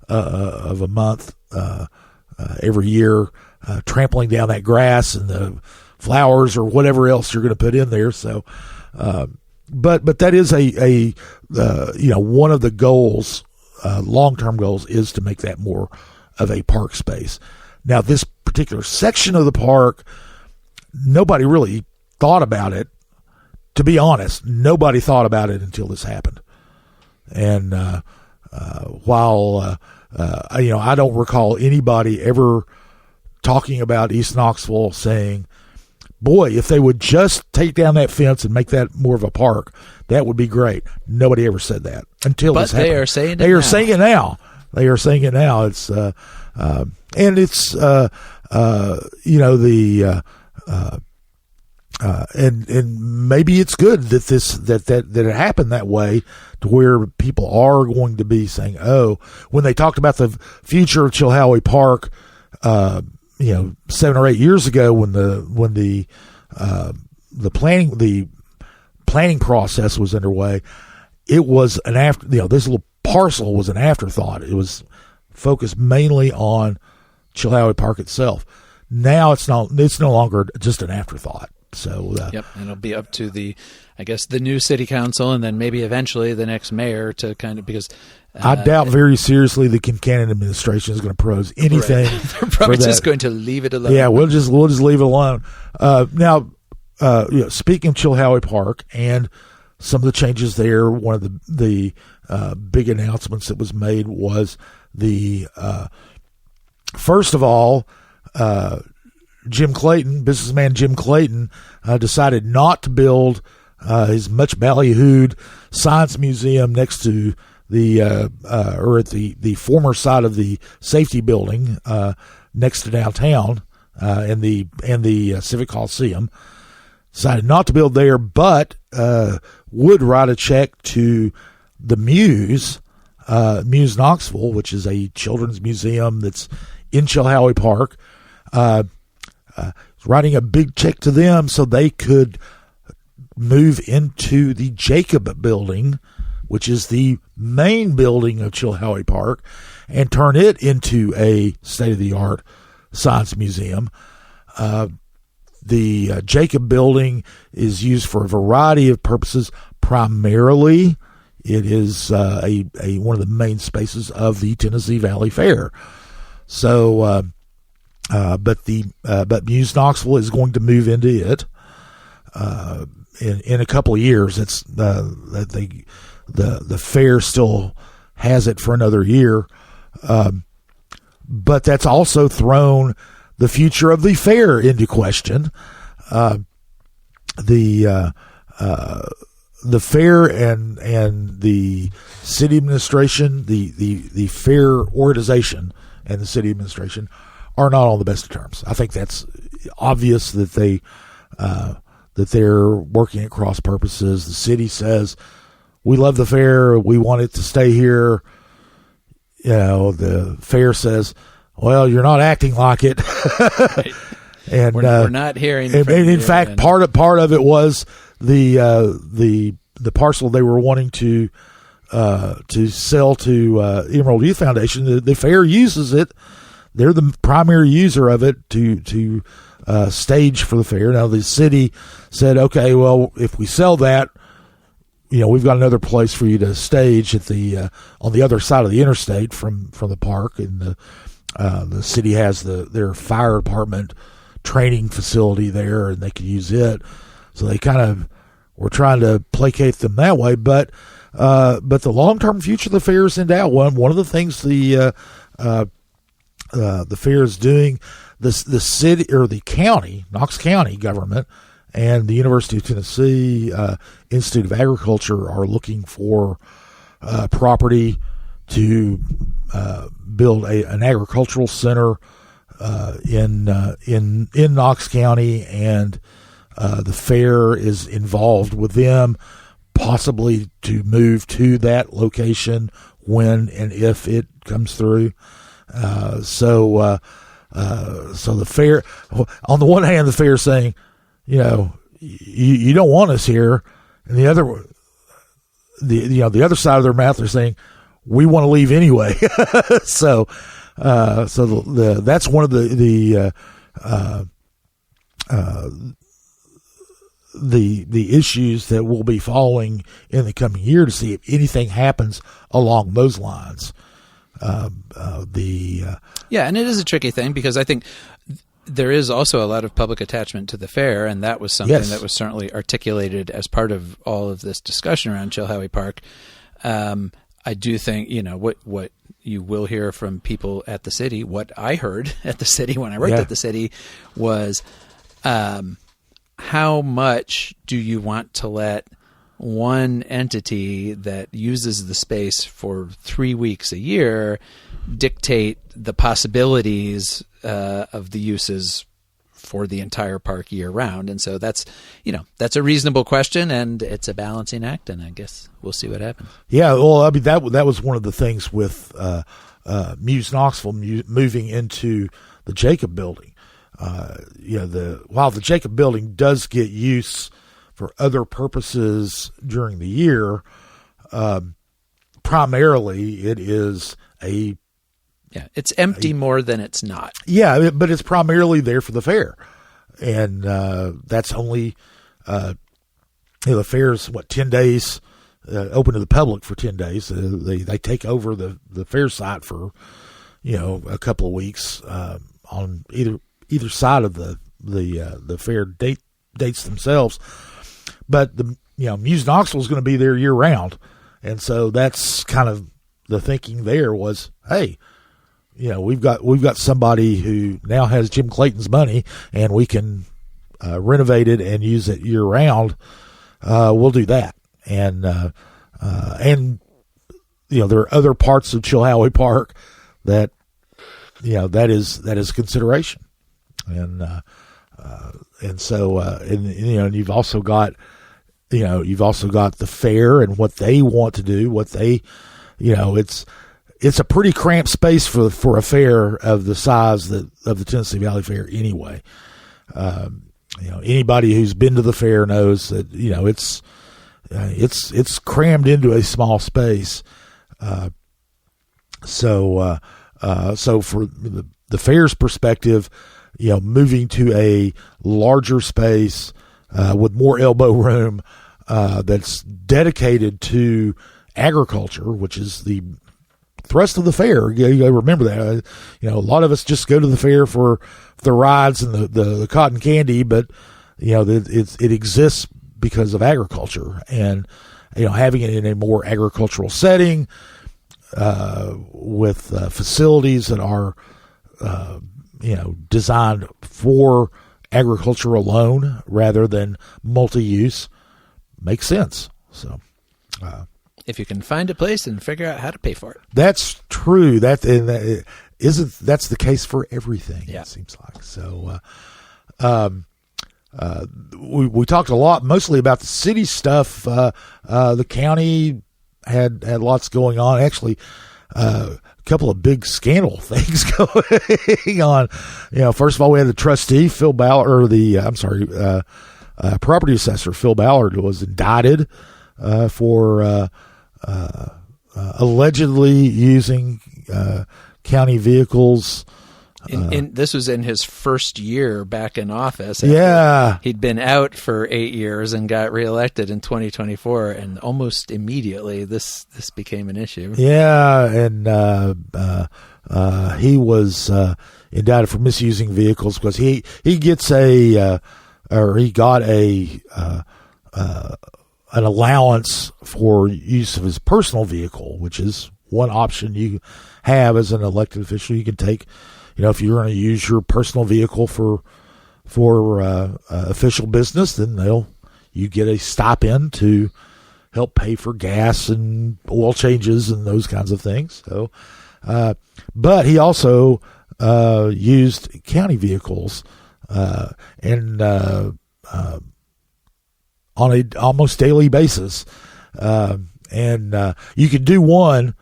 a month every year. Trampling down that grass and the flowers or whatever else you're going to put in there. So, but that is one of the goals, long-term goals, is to make that more of a park space. Now, this particular section of the park, nobody really thought about it. To be honest, nobody thought about it until this happened. And while I don't recall anybody ever talking about East Knoxville saying, boy, if they would just take down that fence and make that more of a park, that would be great. Nobody ever said that until this happened. But they are saying it now. They are saying it now. It's and it's and maybe it's good that it happened that way, to where people are going to be saying, oh, when they talked about the future of Chilhowie Park, 7 or 8 years ago, when the planning process was underway, it was this little parcel was an afterthought. It was focused mainly on Chilhowie Park itself. Now it's no longer just an afterthought. So and it'll be up to the new city council, and then maybe eventually the next mayor to kind of, because I doubt very seriously the Kincannon administration is going to propose anything. Right. They're probably just going to leave it alone. Yeah, we'll just leave it alone. Now, speaking of Chilhowie Park and some of the changes there, one of the big announcements that was made was the first of all, businessman Jim Clayton, decided not to build his much ballyhooed science museum next to or at the former site of the safety building next to downtown and the Civic Coliseum. Decided not to build there, but would write a check to the Muse Knoxville, which is a children's museum that's in Chilhowie Park. Writing a big check to them so they could move into the Jacob building, which is the main building of Chilhowie Park, and turn it into a state-of-the-art science museum. The Jacob building is used for a variety of purposes. Primarily, it is one of the main spaces of the Tennessee Valley Fair. So, but Muse Knoxville is going to move into it in a couple of years. It's the fair still has it for another year, but that's also thrown the future of the fair into question. The fair and the city administration, the fair organization and the city administration are not on the best of terms. I think that's obvious that they're working at cross purposes. The city says, we love the fair, we want it to stay here. The fair says, well, you're not acting like it. Right. And we're not hearing. And in fact, part of it was the parcel they were wanting to sell to Emerald Youth Foundation. The fair uses it. They're the primary user of it to stage for the fair. Now the city said, okay, well, if we sell that, we've got another place for you to stage at the on the other side of the interstate from the park, and the city has their fire department training facility there, and they could use it. So they kind of were trying to placate them that way, but the long-term future of the fair is in doubt. One of the things the fair is doing, the city or the county, Knox County government, and the University of Tennessee Institute of Agriculture are looking for property to build an agricultural center in Knox County, and the fair is involved with them, possibly to move to that location when and if it comes through. So the fair, on the one hand, the fair is saying, you don't want us here, and the other side of their mouth, they're saying, we want to leave anyway. So that's one of the issues that we'll be following in the coming year to see if anything happens along those lines. And it is a tricky thing because I think there is also a lot of public attachment to the fair, and that was something that was certainly articulated as part of all of this discussion around Chilhowie Park. I do think, what you will hear from people at the city, what I heard at the city when I worked at the city was, how much do you want to let one entity that uses the space for 3 weeks a year dictate the possibilities of the uses for the entire park year round? And so that's a reasonable question, and it's a balancing act, and I guess we'll see what happens. Yeah, well, I mean, that was one of the things with Muse Knoxville moving into the Jacob building. While the Jacob building does get use for other purposes during the year, primarily it is it's empty more than it's not. Yeah, but it's primarily there for the fair, and that's only the fair's 10 days open to the public for 10 days. They take over the fair site for, a couple of weeks on either side of the fair dates themselves. But Muse Knoxville is going to be there year round, and so that's kind of the thinking there was, hey, we've got somebody who now has Jim Clayton's money, and we can renovate it and use it year round. We'll do that, and there are other parts of Chilhowie Park that that is consideration, and you've also got the fair and what they want to do, it's a pretty cramped space for a fair of the size of the Tennessee Valley Fair anyway. Anybody who's been to the fair knows that it's crammed into a small space. So for the fair's perspective, moving to a larger space with more elbow room that's dedicated to agriculture, which is the thrust of the fair. You got to remember that. A lot of us just go to the fair for the rides and the cotton candy, but it exists because of agriculture, and having it in a more agricultural setting with facilities that are designed for agriculture alone rather than multi-use makes sense. So if you can find a place and figure out how to pay for it. That's true. That's the case for everything. Yeah. It seems like. So we talked a lot, mostly about the city stuff. The county had lots going on. Actually, a couple of big scandal things going on. First of all, we had the trustee Phil Ballard, or property assessor Phil Ballard was indicted for allegedly using county vehicles. This was in his first year back in office. Yeah. He'd been out for 8 years and got reelected in 2024, and almost immediately this became an issue. Yeah, and he was indicted for misusing vehicles because he got an allowance for use of his personal vehicle, which is one option you have as an elected official. You can take, if you're going to use your personal vehicle for official business, then you get a stipend to help pay for gas and oil changes and those kinds of things. So, but he also used county vehicles and on a almost daily basis, and you can do one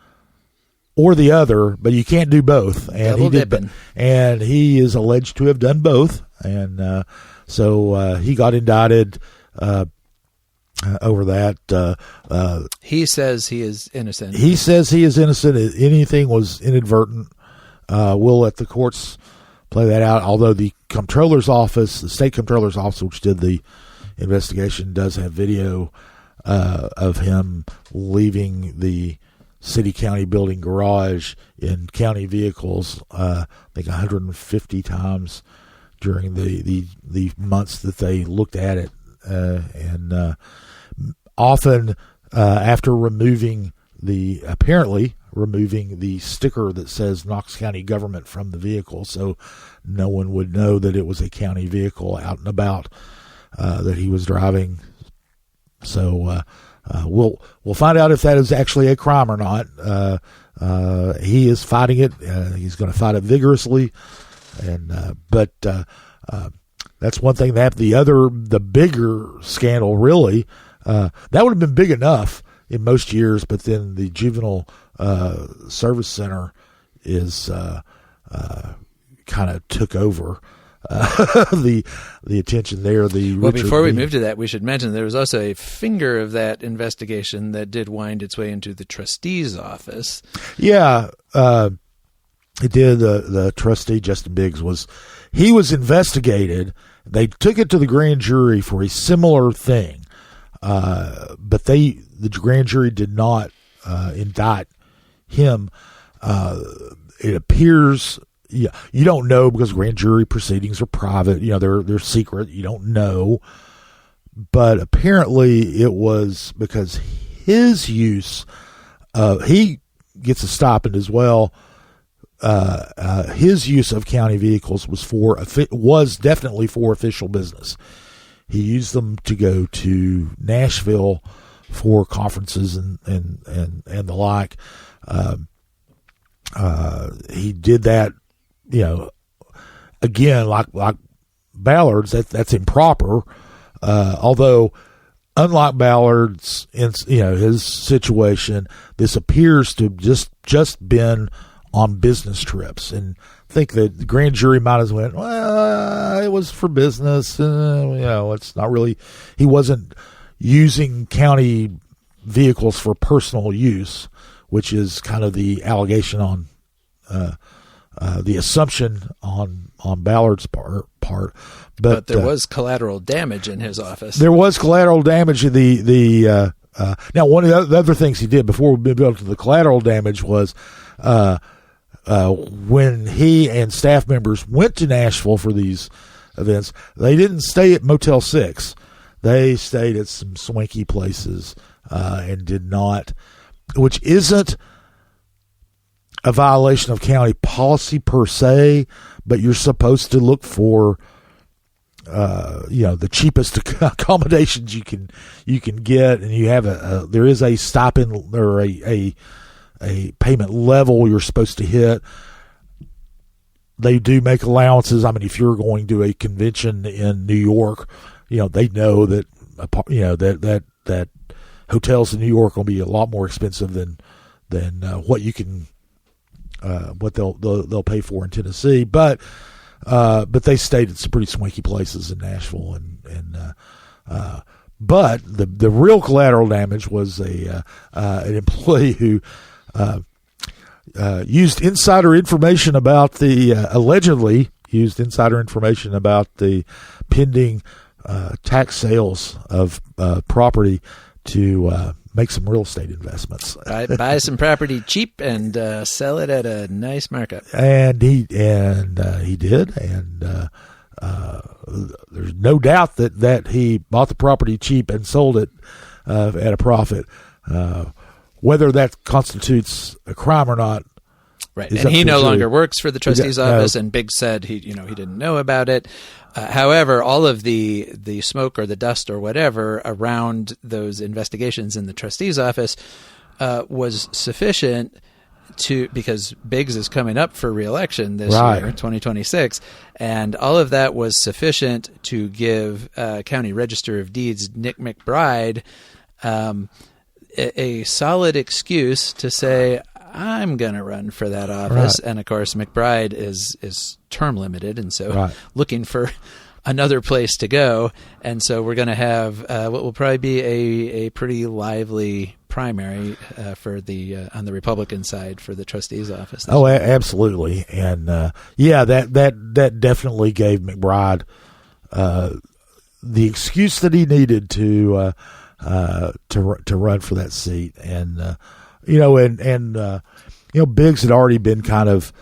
or the other, but you can't do both. And Double dipping. And he is alleged to have done both, and so he got indicted over that. He says he is innocent. He says he is innocent. Anything was inadvertent. We'll let the courts play that out. Although the comptroller's office, the state comptroller's office, which did the investigation, does have video of him leaving the city-county building garage in county vehicles, I think 150 times during the months that they looked at it, and often after apparently removing the sticker that says Knox County Government from the vehicle, so no one would know that it was a county vehicle out and about that he was driving. So we'll find out if that is actually a crime or not. He is fighting it. He's going to fight it vigorously, but that's one thing that happened. The bigger scandal, really, that would have been big enough in most years, but then the Juvenile Service Center is kind of took over the attention there. Before we move to that, we should mention there was also a finger of that investigation that did wind its way into the trustee's office. Yeah, it did. The trustee, Justin Biggs, was investigated. They took it to the grand jury for a similar thing. but the grand jury did not indict him. It appears, you don't know because grand jury proceedings are private. They're secret. You don't know. But apparently it was because his use he gets a stipend as well. His use of county vehicles was definitely for official business. He used them to go to Nashville for conferences and the like. He did that, again, like Ballard's, that's improper. Although, unlike Ballard's, his situation, this appears to just been on business trips, and I think that the grand jury might have went, well, it was for business. It's not really. He wasn't using county vehicles for personal use, which is kind of the allegation on the assumption on Ballard's part. But there was collateral damage in his office. There was collateral damage. Now, one of the other things he did before we built to the collateral damage was when he and staff members went to Nashville for these events, they didn't stay at Motel 6. They stayed at some swanky places and did not, which isn't a violation of county policy per se, but you're supposed to look for the cheapest accommodations you can get, and you have there is a stipend or a payment level you're supposed to hit. They do make allowances. I mean, if you're going to a convention in New York, they know that that hotels in New York will be a lot more expensive than what you can what they'll pay for in Tennessee, but they stayed at some pretty swanky places in Nashville, but the real collateral damage was an employee who used insider information about allegedly used insider information about the pending tax sales of property to make some real estate investments. Buy some property cheap and sell it at a nice markup. And he did, and there's no doubt that he bought the property cheap and sold it at a profit. Whether that constitutes a crime or not, right? And he no longer works for the trustee's office. And Biggs said he didn't know about it. However, all of the smoke or the dust or whatever around those investigations in the trustee's office was sufficient because Biggs is coming up for re-election this year, 2026, and all of that was sufficient to give County Register of Deeds Nick McBride a solid excuse to say, I'm going to run for that office. Right. And of course, McBride is term limited, and so looking for another place to go. And so we're going to have what will probably be a pretty lively primary for on the Republican side for the trustee's office. Oh, absolutely. And that definitely gave McBride the excuse that he needed to run for that seat. And Biggs had already been kind of,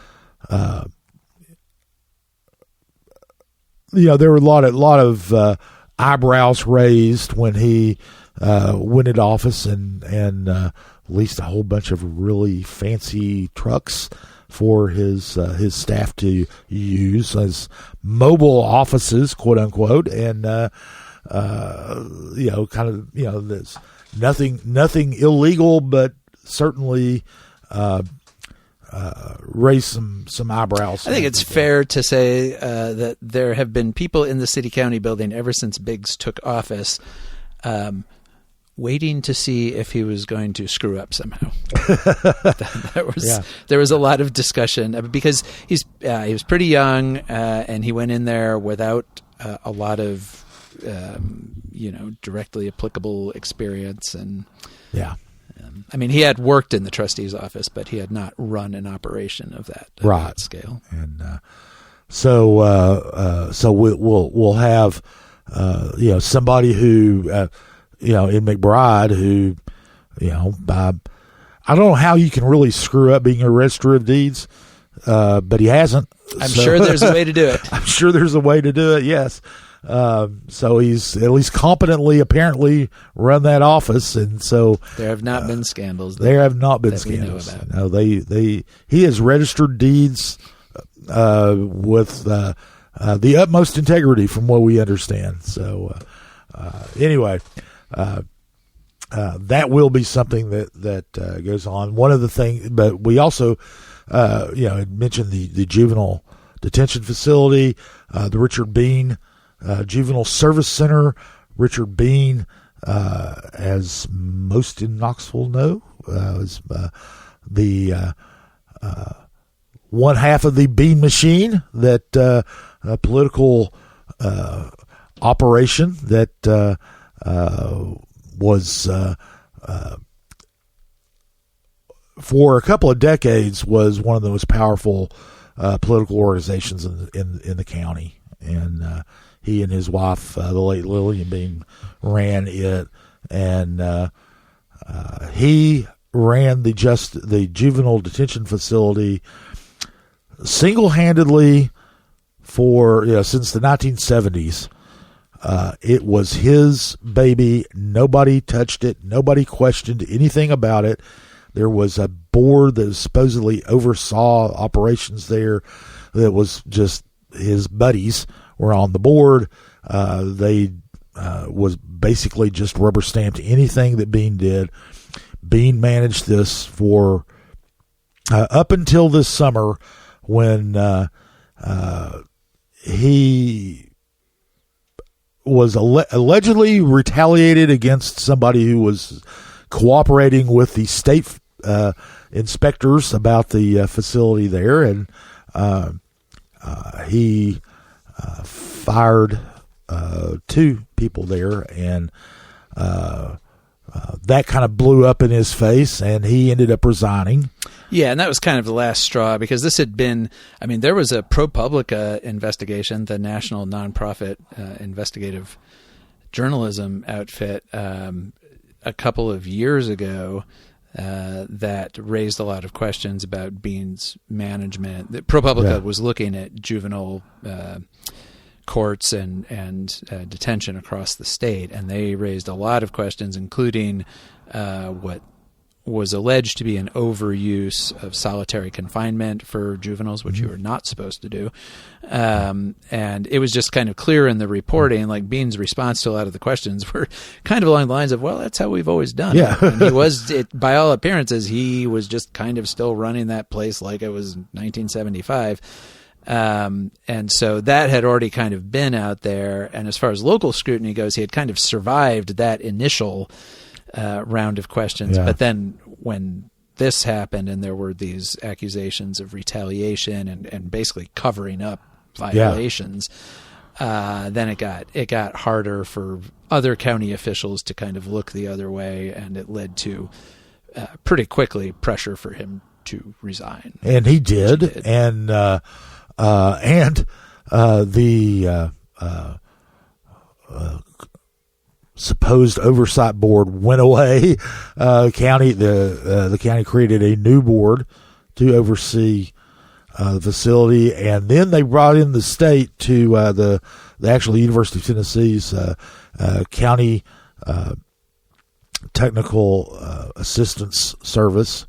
there were a lot of eyebrows raised when he went into office and leased a whole bunch of really fancy trucks for his staff to use as mobile offices, quote unquote, and there's nothing illegal, but certainly raise some eyebrows. I think it's fair to say that there have been people in the city-county building ever since Biggs took office waiting to see if he was going to screw up somehow. There was a lot of discussion because he was pretty young and he went in there without a lot of directly applicable experience and he had worked in the trustee's office, but he had not run an operation of that scale. And so we'll have somebody who in McBride, who, I don't know how you can really screw up being a register of deeds, but he hasn't. I'm sure there's a way to do it. I'm sure there's a way to do it, yes. So he's at least competently, apparently, run that office, and so there have not been scandals. There have not been scandals. No, he has registered deeds with the utmost integrity, from what we understand. So anyway, that will be something that goes on. One of the things, but we also had mentioned the juvenile detention facility, the Richard Bean Juvenile Service Center. Richard Bean, as most in Knoxville know, is the one half of the Bean Machine, that political operation that was for a couple of decades was one of the most powerful political organizations in the county, and he and his wife, the late Lillian Bean, ran it, and he ran the juvenile detention facility single-handedly for since the 1970s. It was his baby. Nobody touched it. Nobody questioned anything about it. There was a board that supposedly oversaw operations there that was just his buddies were on the board. They was basically just rubber stamped anything that Bean did. Bean managed this for up until this summer, when he was allegedly retaliated against somebody who was cooperating with the state inspectors about the facility there, and he fired 2 people there, and that kind of blew up in his face, and he ended up resigning. Yeah, and that was kind of the last straw, because this had been, there was a ProPublica investigation, the national nonprofit investigative journalism outfit, a couple of years ago that raised a lot of questions about Bean's management. ProPublica was looking at juvenile courts and detention across the state, and they raised a lot of questions, including what was alleged to be an overuse of solitary confinement for juveniles, which you were not supposed to do. And it was just kind of clear in the reporting, like Bean's response to a lot of the questions were kind of along the lines of, well, that's how we've always done it. And he was, by all appearances, he was just kind of still running that place like it was 1975. And so that had already kind of been out there. And as far as local scrutiny goes, he had kind of survived that initial round of questions. But then when this happened and there were these accusations of retaliation and basically covering up violations, then it got harder for other county officials to kind of look the other way, and it led to pretty quickly pressure for him to resign. And he did. And the supposed oversight board went away. The county created a new board to oversee the facility, and then they brought in the state to the actual University of Tennessee's county technical assistance service,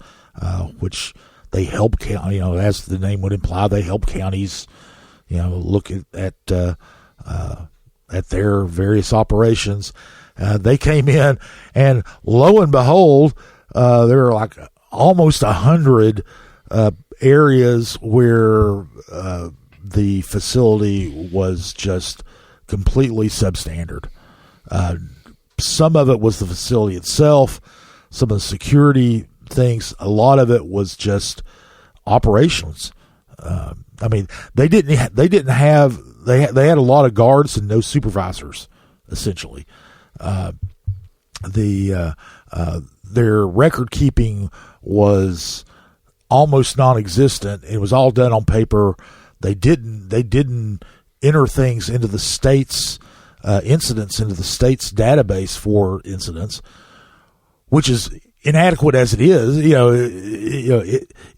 which they help county, as the name would imply, they help counties, look at their various operations. They came in, and lo and behold, there are like almost 100 areas where the facility was just completely substandard. Some of it was the facility itself, some of the security things. A lot of it was just operations. They had a lot of guards and no supervisors, essentially. Their record keeping was almost non-existent. It was all done on paper. They didn't enter things into the state's incidents into the state's database for incidents, which is inadequate as it is.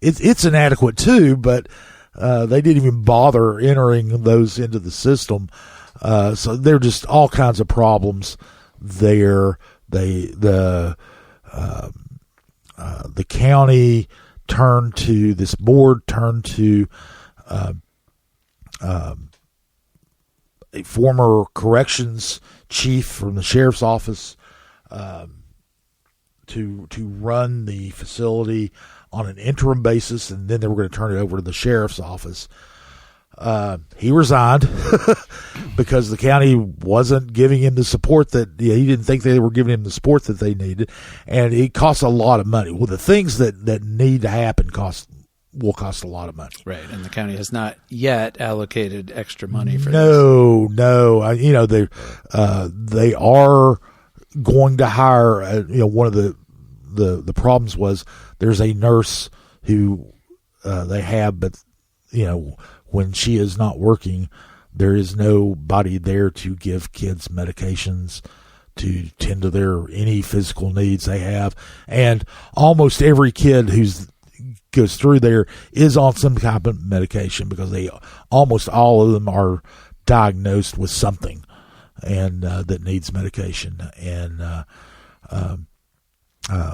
It's inadequate too, but they didn't even bother entering those into the system. So there are just all kinds of problems there. The county turned to this board, turned to a former corrections chief from the sheriff's office to run the facility on an interim basis, and then they were going to turn it over to the sheriff's office. He resigned because the county wasn't giving him the support that he didn't think they were giving him the support that they needed, and it costs a lot of money. Well, the things that need to happen will cost a lot of money. Right, and the county has not yet allocated extra money for this. No. They are going to hire. One of the problems was there's a nurse who they have, but when she is not working, there is nobody there to give kids medications, to tend to any physical needs they have. And almost every kid goes through there is on some kind of medication, because almost all of them are diagnosed with something and that needs medication. And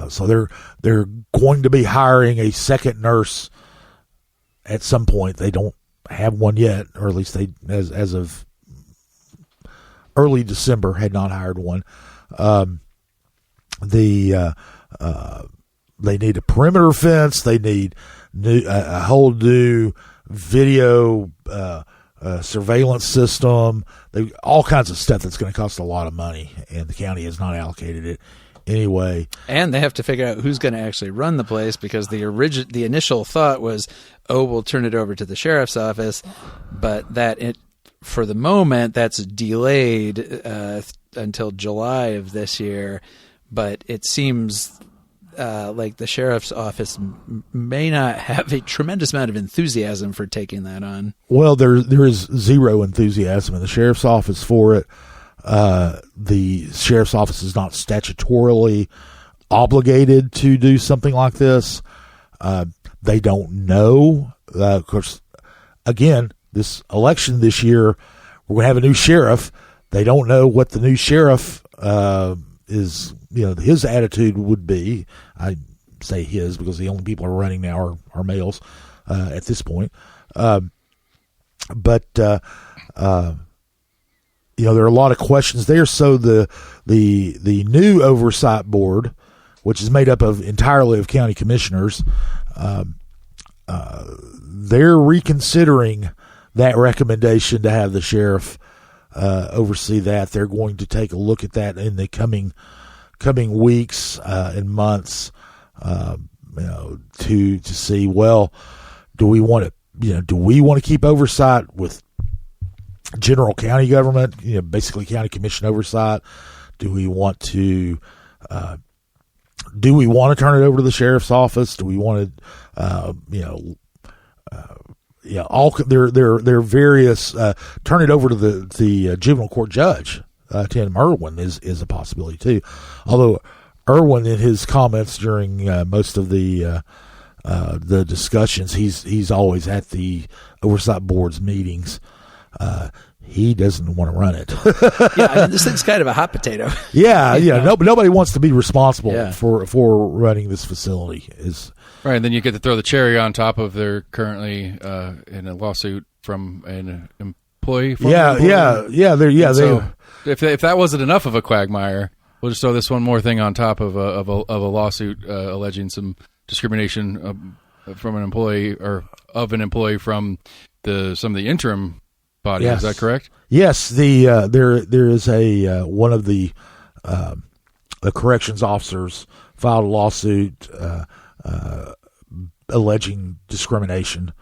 so they're going to be hiring a second nurse at some point. They don't have one yet, or at least they, as of early December, had not hired one. They need a perimeter fence. They need a whole new video surveillance system. All kinds of stuff that's going to cost a lot of money, and the county has not allocated it anyway. And they have to figure out who's going to actually run the place, because the initial thought was, we'll turn it over to the sheriff's office, but for the moment that's delayed until July of this year. But it seems like the sheriff's office may not have a tremendous amount of enthusiasm for taking that on. Well, there is zero enthusiasm in the sheriff's office for it. The sheriff's office is not statutorily obligated to do something like this. They don't know. Of course, again, this election this year, we're going to have a new sheriff. They don't know what the new sheriff is, his attitude would be. I say his because the only people who are running now are males at this point. But there are a lot of questions there. So the new oversight board, which is made up entirely of county commissioners, they're reconsidering that recommendation to have the sheriff oversee that. They're going to take a look at that in the coming weeks and months, to see, well, do we want to keep oversight with general county government, basically county commission oversight? Do we want to turn it over to the sheriff's office? Do we want to, their various, turn it over to the juvenile court judge, Tim Irwin is a possibility too. Although Irwin, in his comments during most of the discussions, he's always at the oversight board's meetings. He doesn't want to run it. This thing's kind of a hot potato. Nobody wants to be responsible for running this facility. Right, and then you get to throw the cherry on top of they're currently in a lawsuit from an employee. So if that wasn't enough of a quagmire, we'll just throw this one more thing on top of a lawsuit alleging some discrimination from an employee or of an employee from some of the interim body. Yes. Is that correct? Yes. There is one of the corrections officers filed a lawsuit alleging discrimination,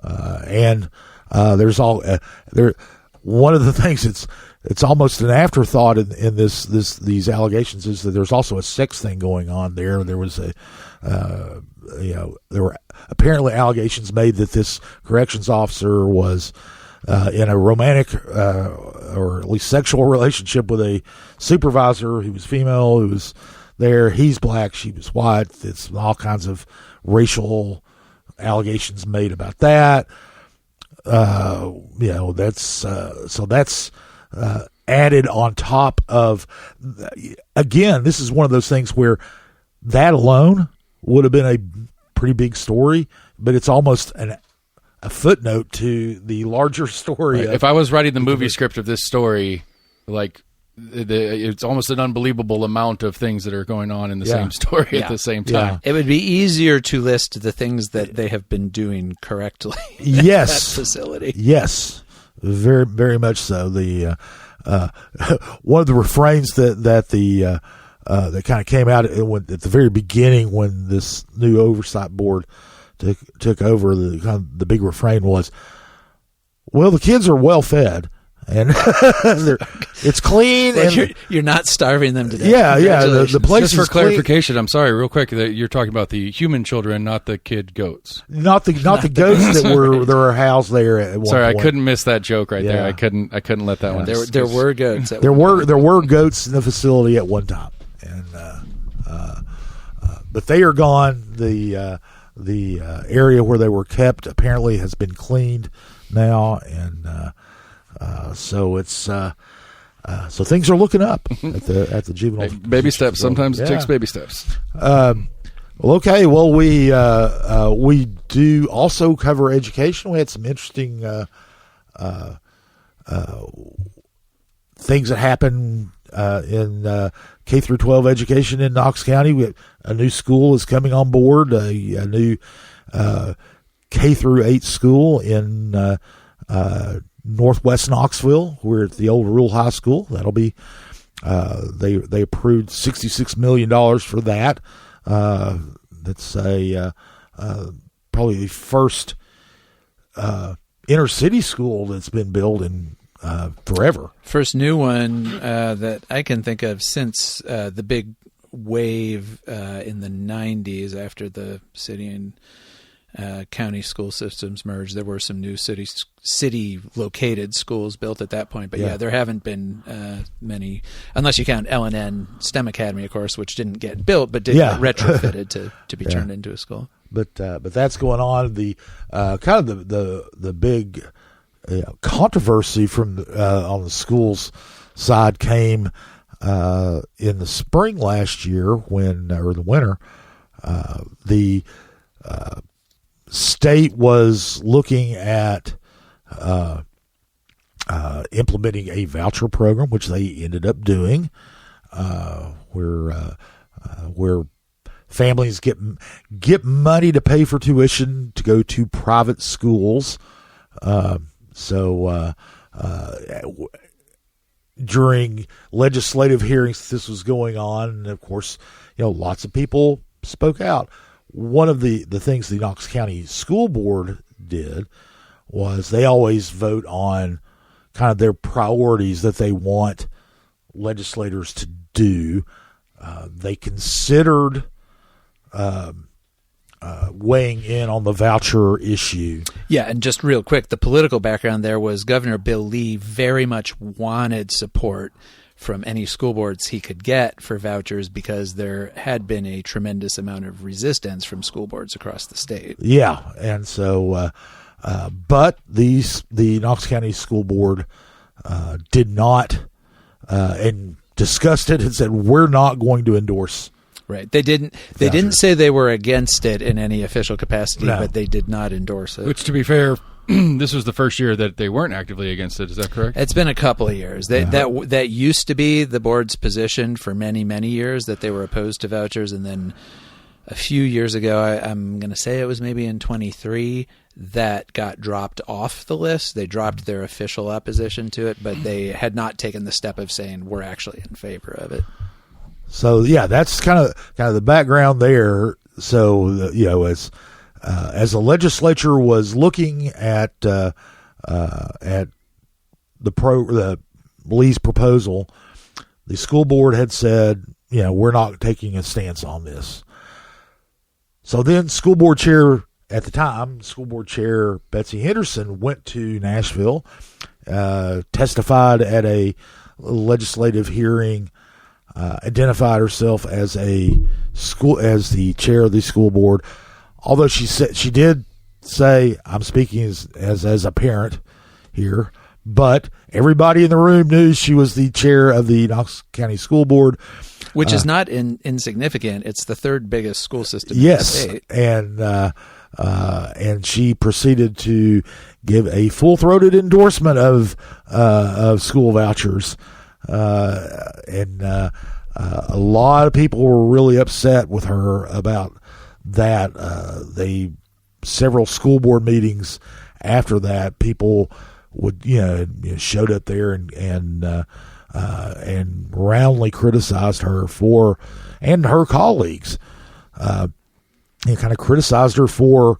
and there's one of the things it's almost an afterthought in these allegations is that there's also a sex thing going on there. There was there were apparently allegations made that this corrections officer was in a romantic or at least sexual relationship with a supervisor who was female, who was there. He's black, she was white. It's all kinds of racial allegations made about that. That's added on top of, again, this is one of those things where that alone would have been a pretty big story, but it's almost a footnote to the larger story. Right. If I was writing the movie script of this story, like it's almost an unbelievable amount of things that are going on in the same story at the same time. It would be easier to list the things that they have been doing correctly. Yes, at that facility. Yes, very, very much so. The one of the refrains that kind of came out at the very beginning when this new oversight board took over, the big refrain was, "Well, the kids are well fed and it's clean, Like and you're not starving them to death." Yeah. The place Just for is clean. clarification, I'm sorry, real quick, that you're talking about the human children, not the kid goats. Not the goats that were housed there at one Sorry, point. I couldn't miss that joke right there. Yeah. I couldn't let that one. There were goats. There were goats in the facility at one time, and but they are gone. The area where they were kept apparently has been cleaned now, and so it's so things are looking up at the juvenile. Hey, baby steps. Sometimes it takes baby steps. Well, okay. Well, we do also cover education. We had some interesting things that happen in K through 12 education in Knox County. A new school is coming on board. A new K through 8 school in Northwest Knoxville. We're at the old Rural High School. That'll be they approved $66 million for that. That's probably the first inner city school that's been built in forever. First new one that I can think of since the big wave in the 90s after the city and county school systems merged. There were some new city located schools built at that point, but there haven't been many, unless you count L&N STEM Academy, of course, which didn't get built but did get retrofitted to be turned into a school. But that's going on. The kind of the big controversy from on the schools side came in the spring last year or the winter, the state was looking at implementing a voucher program, which they ended up doing, where families get money to pay for tuition to go to private schools. During legislative hearings, this was going on, and of course, lots of people spoke out. One of the things the Knox County School Board did was they always vote on kind of their priorities that they want legislators to do. They considered weighing in on the voucher issue. Yeah, and just real quick, the political background there was Governor Bill Lee very much wanted support from any school boards he could get for vouchers because there had been a tremendous amount of resistance from school boards across the state. Yeah, and so, but the Knox County School Board did not, and discussed it and said, we're not going to endorse. Right. They didn't say they were against it in any official capacity, but they did not endorse it. Which, to be fair, this was the first year that they weren't actively against it. Is that correct? It's been a couple of years. That used to be the board's position for many, many years, that they were opposed to vouchers. And then a few years ago, I'm going to say it was maybe in 23, that got dropped off the list. They dropped their official opposition to it, but they had not taken the step of saying we're actually in favor of it. So that's kind of the background there. So as the legislature was looking at Lee's proposal, the school board had said, we're not taking a stance on this. So then school board chair at the time, school board chair Betsy Henderson went to Nashville, testified at a legislative hearing, identified herself as the chair of the school board. Although she did say, I'm speaking as a parent here, but everybody in the room knew she was the chair of the Knox County School Board. Which is not insignificant. It's the third biggest school system in yes, the state. And she proceeded to give a full-throated endorsement of school vouchers. And a lot of people were really upset with her about that. Several school board meetings after that, people would showed up there and roundly criticized her and her colleagues, kind of criticized her for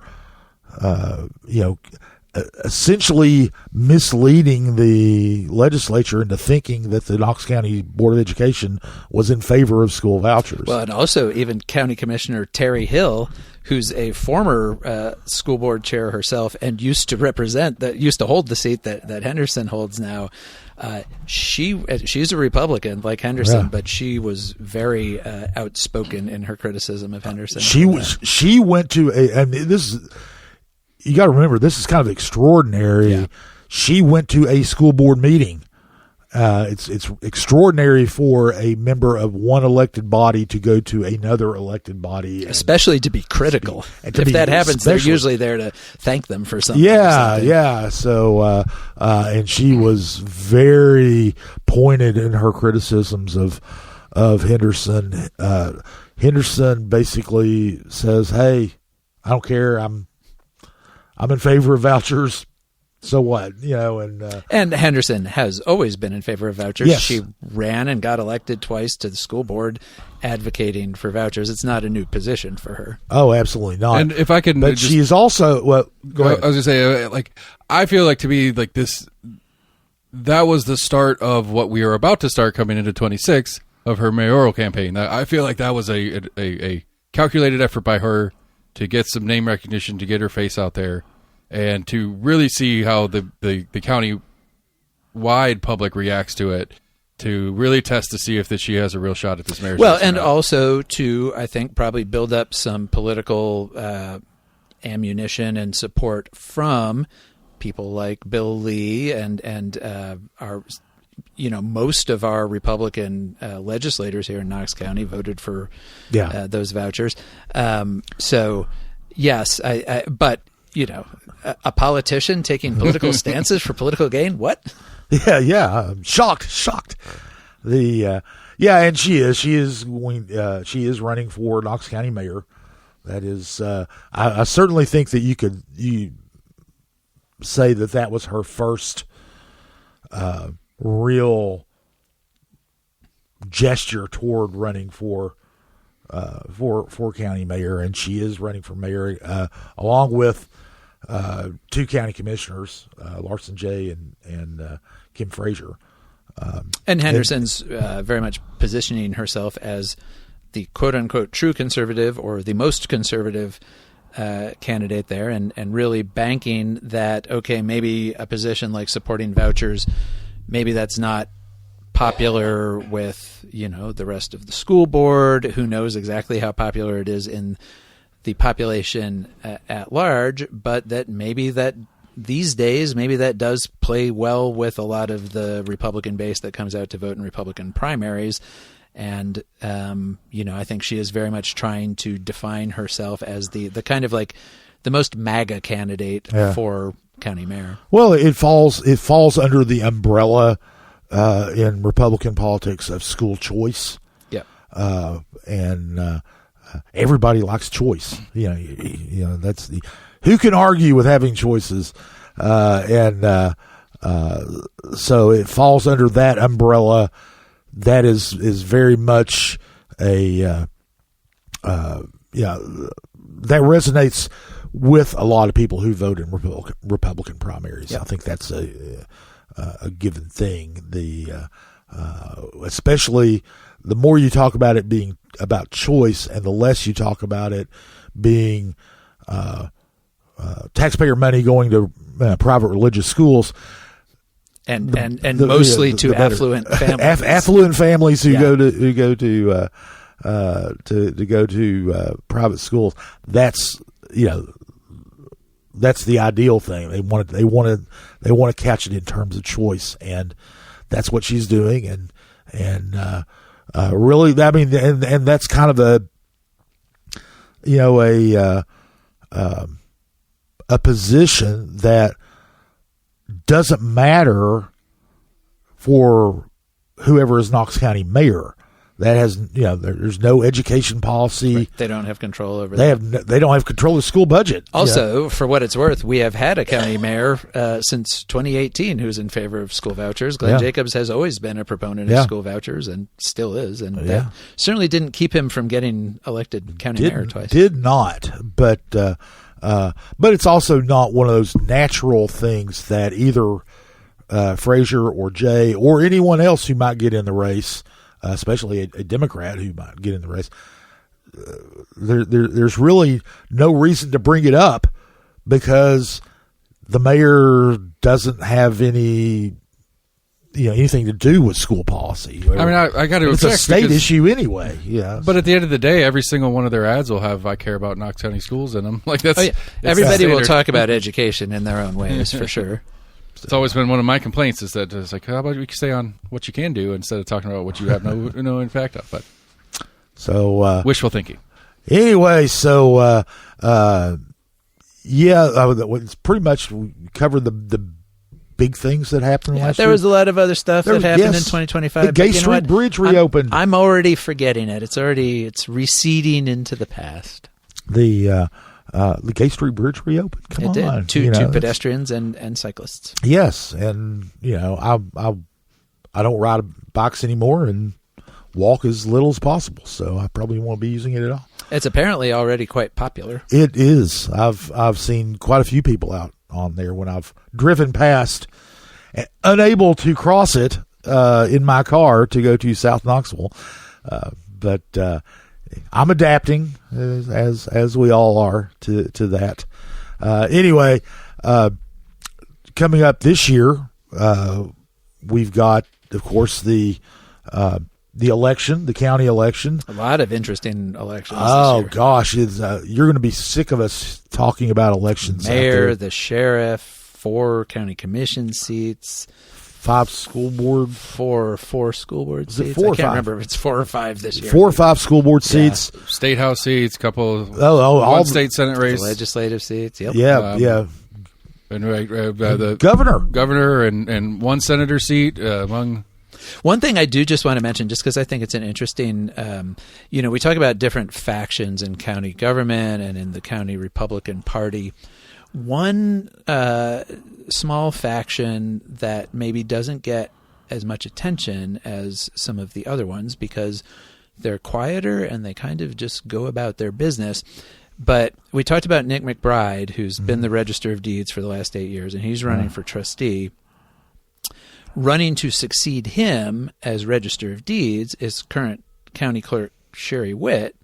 essentially misleading the legislature into thinking that the Knox County Board of Education was in favor of school vouchers. Well, and also even County Commissioner Terry Hill, who's a former school board chair herself and used to hold the seat that Henderson holds now. She's a Republican like Henderson, but she was very outspoken in her criticism of Henderson. She went to you got to remember, this is kind of extraordinary. Yeah. She went to a school board meeting. It's extraordinary for a member of one elected body to go to another elected body, especially to be critical. If that happens, they're usually there to thank them for something. Yeah. So, and she was very pointed in her criticisms of Henderson. Henderson basically says, "Hey, I don't care. I'm in favor of vouchers. So what?" And Henderson has always been in favor of vouchers. Yes. She ran and got elected twice to the school board advocating for vouchers. It's not a new position for her. Oh, absolutely not. And if I can, but she is also go ahead. I was going to say, I feel like to me, this, that was the start of what we are about to start coming into 26 of her mayoral campaign. I feel like that was a calculated effort by her to get some name recognition, to get her face out there, and to really see how the county-wide public reacts to it, to really test to see if she has a real shot at this mayor's race. Well, and also to, I think, probably build up some political ammunition and support from people like Bill Lee and our, most of our Republican legislators here in Knox County voted for those vouchers. So, yes, but a politician taking political stances for political gain? What? Yeah. I'm shocked. And she is running for Knox County mayor. That is, I certainly think that you say that was her first real gesture toward running for county mayor, and she is running for mayor along with two county commissioners, Larson Jay and Kim Frazier. And Henderson's very much positioning herself as the quote-unquote true conservative or the most conservative candidate there, and really banking that, okay, maybe a position like supporting vouchers, maybe that's not popular with, the rest of the school board. Who knows exactly how popular it is in the population at large, but that these days, maybe that does play well with a lot of the Republican base that comes out to vote in Republican primaries. And, I think she is very much trying to define herself as the kind of like the most MAGA candidate for county mayor. Well, it falls under the umbrella in Republican politics of school choice. Yeah. And everybody likes choice. That's who can argue with having choices? So it falls under that umbrella. That is very much that resonates with a lot of people who vote in Republican primaries. Yep. I think that's a given thing. Especially the more you talk about it being about choice, and the less you talk about it being taxpayer money going to private religious schools. And mostly to affluent families. Affluent families who go to private schools. That's that's the ideal thing. They want to catch it in terms of choice, and that's what she's doing. And really, I mean, and that's kind of a position that doesn't matter for whoever is Knox County mayor. That has, there's no education policy. Right. They don't have control over They don't have control of the school budget. Also, for what it's worth, we have had a county mayor since 2018 who's in favor of school vouchers. Glenn Jacobs has always been a proponent of school vouchers and still is. And that certainly didn't keep him from getting elected county mayor twice. Did not. But it's also not one of those natural things that either Frazier or Jay or anyone else who might get in the race, especially a Democrat who might get in the race, there's really no reason to bring it up because the mayor doesn't have anything to do with school policy. I mean, I got to. It's a state issue anyway. Yeah. But at the end of the day, every single one of their ads will have "I care about Knox County schools" in them. Like that's everybody will talk about education in their own ways for sure. It's always been one of my complaints is that it's like, how about we stay on what you can do instead of talking about what you have no impact on. But so wishful thinking. Anyway, so it's pretty much covered the big things that happened last year. There was a lot of other stuff that happened in 2025. The Gay Street Bridge reopened. I'm already forgetting it. It's receding into the past. The Gay Street Bridge reopened. Come on, did. Two pedestrians and cyclists. Yes, and I don't ride bikes anymore and walk as little as possible, so I probably won't be using it at all. It's apparently already quite popular. It is. I've seen quite a few people out on there when I've driven past, unable to cross it in my car to go to South Knoxville, but I'm adapting as we all are to that. Anyway, coming up this year, we've got, of course, the election, the county election. A lot of interesting elections. Oh this year. Gosh, you're going to be sick of us talking about elections. Mayor, the sheriff, 4 county commission seats. 5 school board, 4 school board seats. I can't remember if it's 4 or 5 this year. 4 or 5 school board seats, state house seats, couple. All state senate race, the legislative seats. Yep. Yeah, and the governor and 1 senator seat among. One thing I do just want to mention, just because I think it's an interesting, we talk about different factions in county government and in the county Republican Party. One small faction that maybe doesn't get as much attention as some of the other ones because they're quieter and they kind of just go about their business. But we talked about Nick McBride, who's been the Register of Deeds for the last 8 years, and he's running for trustee. Running to succeed him as Register of Deeds is current County Clerk Sherry Witt,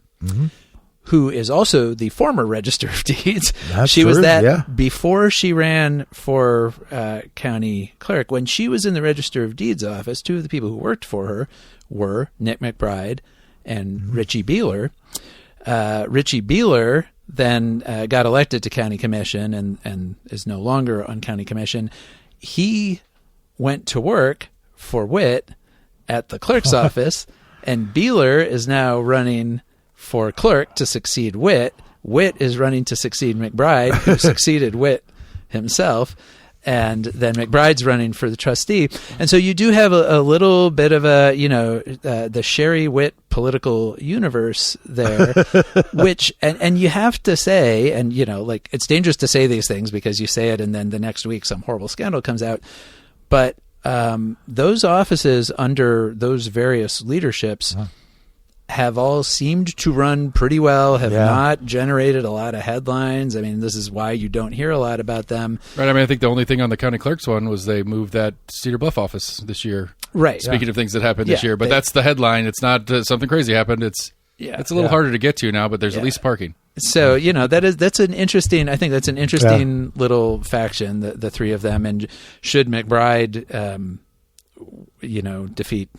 who is also the former Register of Deeds. She was that before she ran for county clerk. When she was in the Register of Deeds office, 2 of the people who worked for her were Nick McBride and Richie Beeler. Richie Beeler then got elected to county commission and is no longer on county commission. He went to work for Witt at the clerk's office, and Beeler is now running for clerk to succeed Witt. Witt is running to succeed McBride, who succeeded Witt himself, and then McBride's running for the trustee. And so you do have a little bit of the Sherry Witt political universe there, which, and you have to say, and it's dangerous to say these things because you say it and then the next week some horrible scandal comes out. But those offices under those various leaderships have all seemed to run pretty well, have not generated a lot of headlines. I mean, this is why you don't hear a lot about them. Right. I mean, I think the only thing on the county clerk's one was they moved that Cedar Bluff office this year. Right. Speaking of things that happened this year. But that's the headline. It's not something crazy happened. It's a little harder to get to now, but there's at least parking. So, that's an interesting, I think that's an interesting little faction, the three of them. And should McBride, defeat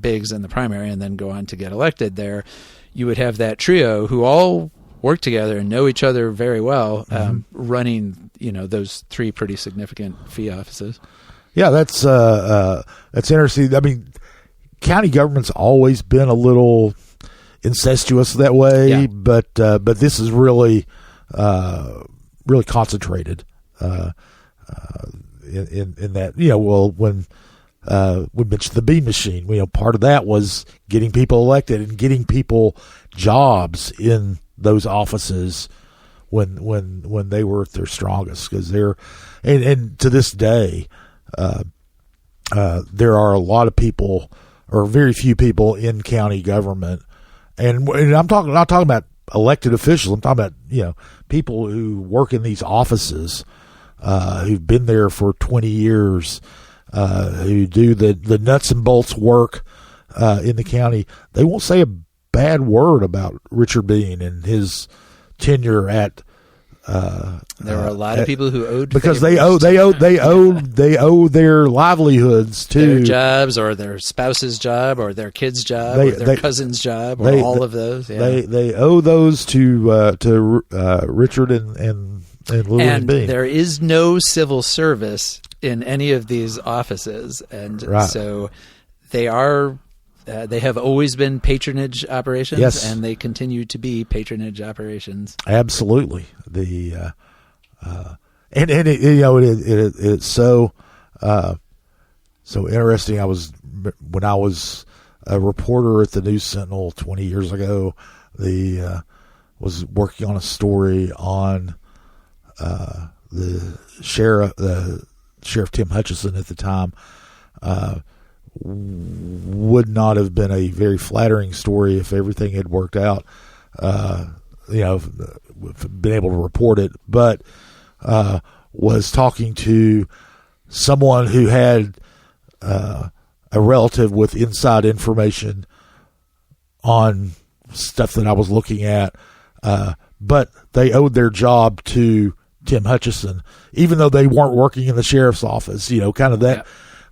Biggs in the primary and then go on to get elected there, you would have that trio who all work together and know each other very well, running, those three pretty significant fee offices. Yeah, that's interesting. I mean, county government's always been a little incestuous that way, but this is really concentrated in that. When we mentioned the Bean Machine, part of that was getting people elected and getting people jobs in those offices when they were at their strongest, because they're and to this day there are a lot of people, or very few people, in county government. And I'm not talking about elected officials. I'm talking about people who work in these offices, who've been there for 20 years, who do the nuts and bolts work in the county. They won't say a bad word about Richard Bean and his tenure at. There were a lot of people who owed because favors. they owe their livelihoods to their jobs, or their spouse's job, or their kid's job, or their cousin's job, or all of those. Yeah. They owe those to Richard and Lillian Bean. There is no civil service in any of these offices, and so they are. They have always been patronage operations, yes, and they continue to be patronage operations. Absolutely. It's so interesting. When I was a reporter at the News Sentinel 20 years ago, was working on a story on the sheriff Tim Hutchison at the time. Would not have been a very flattering story if everything had worked out. Been able to report it, but was talking to someone who had a relative with inside information on stuff that I was looking at, but they owed their job to Tim Hutchison, even though they weren't working in the sheriff's office. Kind of that. Yeah.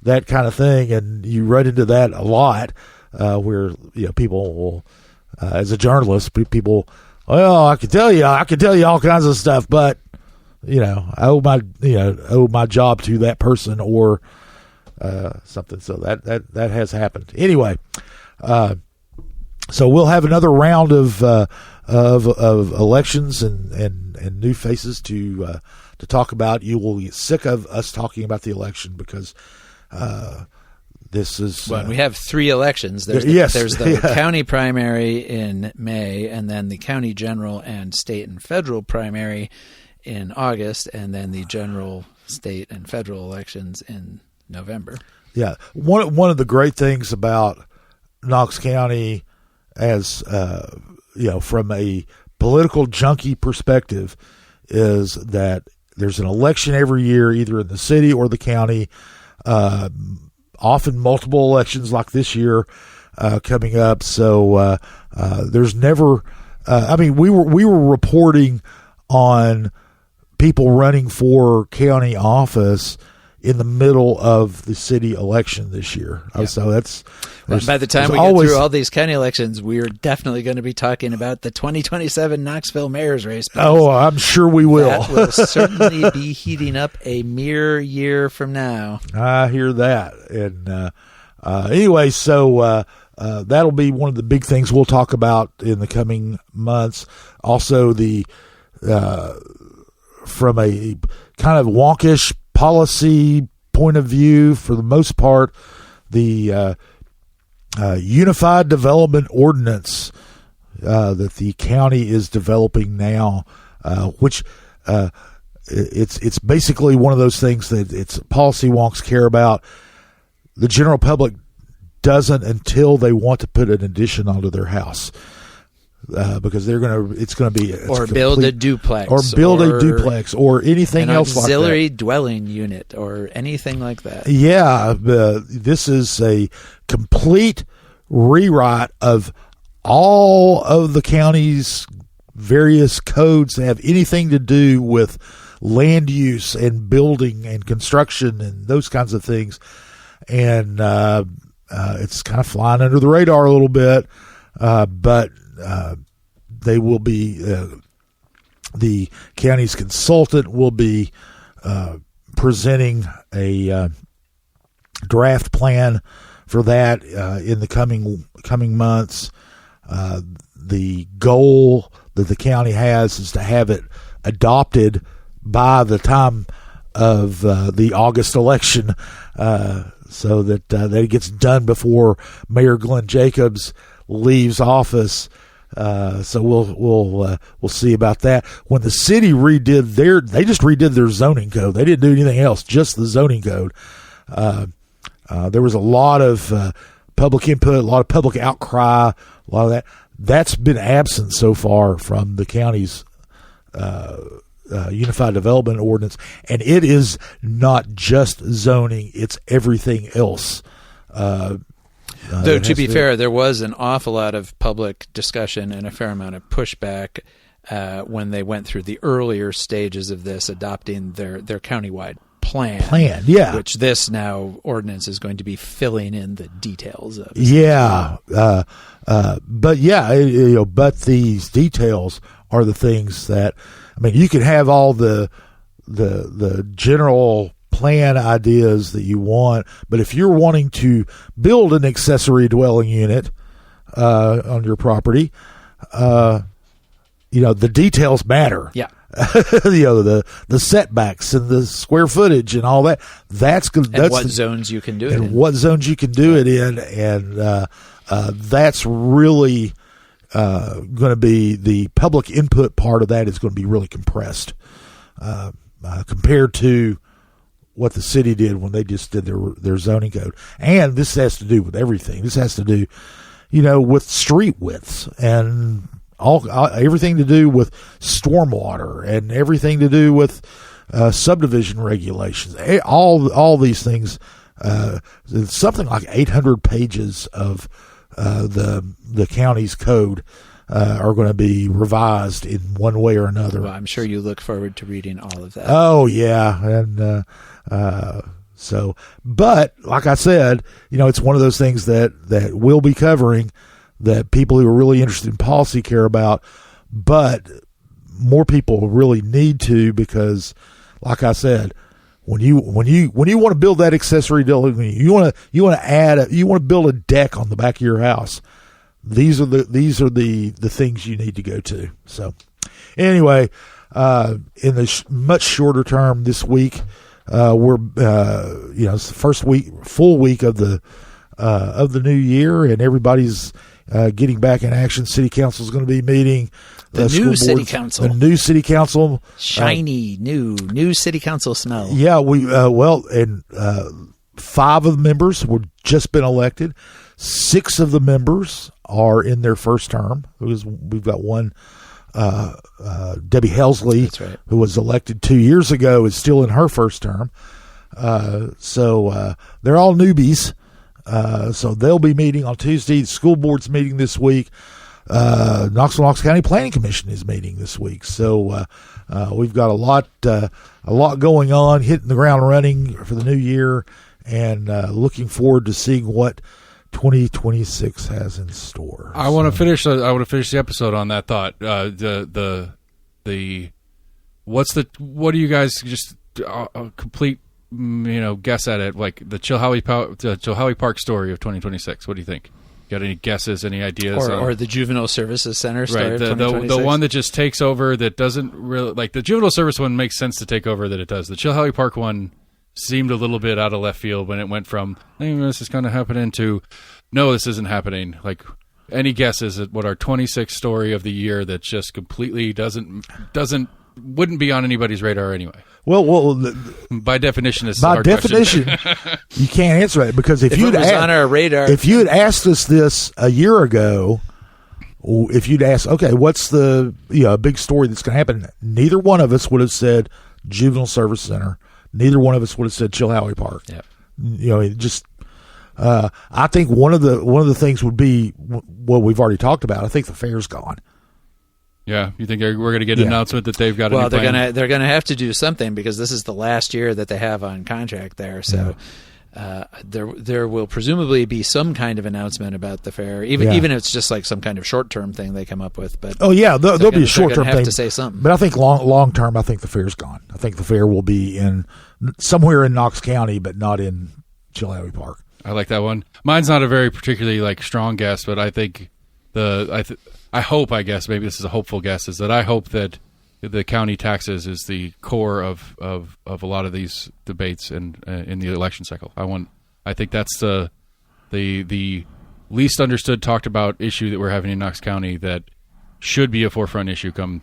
That kind of thing, and you run into that a lot, where people will, as a journalist, people, I can tell you all kinds of stuff, but I owe my job to that person or something. So that has happened anyway. So we'll have another round of elections and new faces to talk about. You will get sick of us talking about the election because. This is we have three elections. There's the county primary in May, and then the county general and state and federal primary in August, and then the general state and federal elections in November. Yeah, one of the great things about Knox County, as from a political junkie perspective, is that there's an election every year, either in the city or the county. Often multiple elections like this year coming up. So there's never. We were reporting on people running for county office in the middle of the city election this year. Yeah. So by the time we get through all these county elections, we're definitely going to be talking about the 2027 Knoxville mayor's race. I'm sure we will. That will certainly be heating up a mere year from now. I hear that. And anyway, so that'll be one of the big things we'll talk about in the coming months. Also, from a kind of wonkish policy point of view, for the most part, the Unified Development Ordinance that the county is developing now, which it's basically one of those things that it's policy wonks care about. The general public doesn't until they want to put an addition onto their house. Because it's going to be build a duplex, or anything else like that, auxiliary dwelling unit, or anything like that. Yeah, this is a complete rewrite of all of the county's various codes that have anything to do with land use and building and construction and those kinds of things. And it's kind of flying under the radar a little bit, but they will be the county's consultant will be presenting a draft plan for that in the coming months. The goal that the county has is to have it adopted by the time of the August election, so that it gets done before Mayor Glenn Jacobs leaves office. So we'll see about that. When the city they just redid their zoning code. They didn't do anything else, just the zoning code. There was a lot of public input, a lot of public outcry, a lot of that. That's been absent so far from the county's Unified Development Ordinance, and it is not just zoning; it's everything else. Though, to be fair, there was an awful lot of public discussion and a fair amount of pushback when they went through the earlier stages of this, adopting their countywide plan, yeah. Which this now ordinance is going to be filling in the details of. Yeah, but yeah, but these details are the things that, I mean, you can have all the general plan ideas that you want, but if you're wanting to build an accessory dwelling unit on your property, the details matter. Yeah. The setbacks and the square footage and all that. That's what zones you can do it in. What zones you can do it in, and that's really going to be the public input part of that is going to be really compressed compared to what the city did when they just did their zoning code. And this has to do with everything. This has to do, with street widths and everything to do with stormwater and everything to do with subdivision regulations. All these things. Something like 800 pages of the county's code are going to be revised in one way or another. Well, I'm sure you look forward to reading all of that. Oh yeah, and but like I said, it's one of those things that we'll be covering, that people who are really interested in policy care about, but more people really need to, because, like I said, when you want to build that accessory building, you want to build a deck on the back of your house. These are the things you need to go to. So, anyway, in the much shorter term this week, we're it's the first full week of the new year, and everybody's getting back in action. City Council is going to be meeting. The new city council. Shiny, new city council smell. Yeah, we 5 of the members were just been elected. 6 of the members are in their first term. We've got one, Debbie Helsley, that's right, who was elected 2 years ago, is still in her first term. So they're all newbies. So they'll be meeting on Tuesday. The school board's meeting this week. Knox County Planning Commission is meeting this week. So we've got a lot going on, hitting the ground running for the new year, and looking forward to seeing what 2026 has in store. I want to finish the episode on that thought. What do you guys just complete guess at it, like the Chilhowie Park story of 2026? What do you think? Got any guesses, any ideas? Or the Juvenile Services Center story, right, of 2026? The one that just takes over, that doesn't really, like, the Juvenile Service one makes sense to take over, that it does. The Chilhowie Park one seemed a little bit out of left field when it went from, hey, this is kind of happening, to, no, this isn't happening. Like, any guesses at what our 26th story of the year that just completely wouldn't be on anybody's radar anyway? Well, by definition, it's by definition, you can't answer that, because if it was on our radar, if you had asked us this a year ago, if you'd asked, okay, what's the big story that's going to happen, neither one of us would have said Juvenile Service Center. Neither one of us would have said Chilhowie Park. Yeah. I think one of the things would be what we've already talked about. I think the fair's gone. Yeah, you think we're going to get an announcement that they've got a new plan? They're gonna have to do something because this is the last year that they have on contract there. So there will presumably be some kind of announcement about the fair, even if it's just like some kind of short term thing they come up with. But there'll be a short term thing. Have to say something. But I think long term, I think the fair's gone. I think the fair will be in somewhere in Knox County, but not in Chilhowie Park. I like that one. Mine's not a very particularly strong guess, but I think I hope, I guess, maybe this is a hopeful guess, is that I hope that the county taxes is the core of a lot of these debates in the election cycle. I think that's the least understood, talked about issue that we're having in Knox County that should be a forefront issue come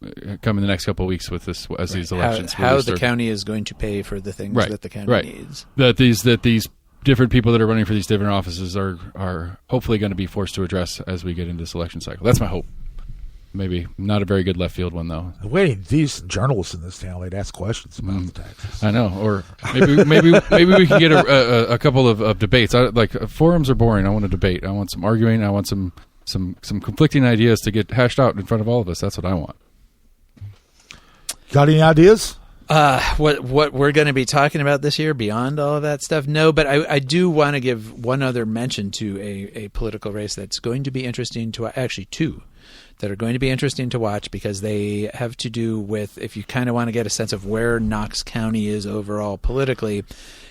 in the next couple of weeks with this as these elections. How the county is going to pay for the things that the county needs. That these different people that are running for these different offices are hopefully going to be forced to address as we get into this election cycle. That's my hope. Maybe not a very good left field one, though. Waiting, decent journalists in this town, they'd ask questions about the taxes. I know, or maybe we can get a couple of debates. Forums are boring. I want a debate. I want some arguing. I want some conflicting ideas to get hashed out in front of all of us. That's what I want. Got any ideas? What we're going to be talking about this year beyond all of that stuff? No, but I do want to give one other mention to a political race that's going to be interesting to actually two that are going to be interesting to watch because they have to do with, if you kind of want to get a sense of where Knox County is overall politically,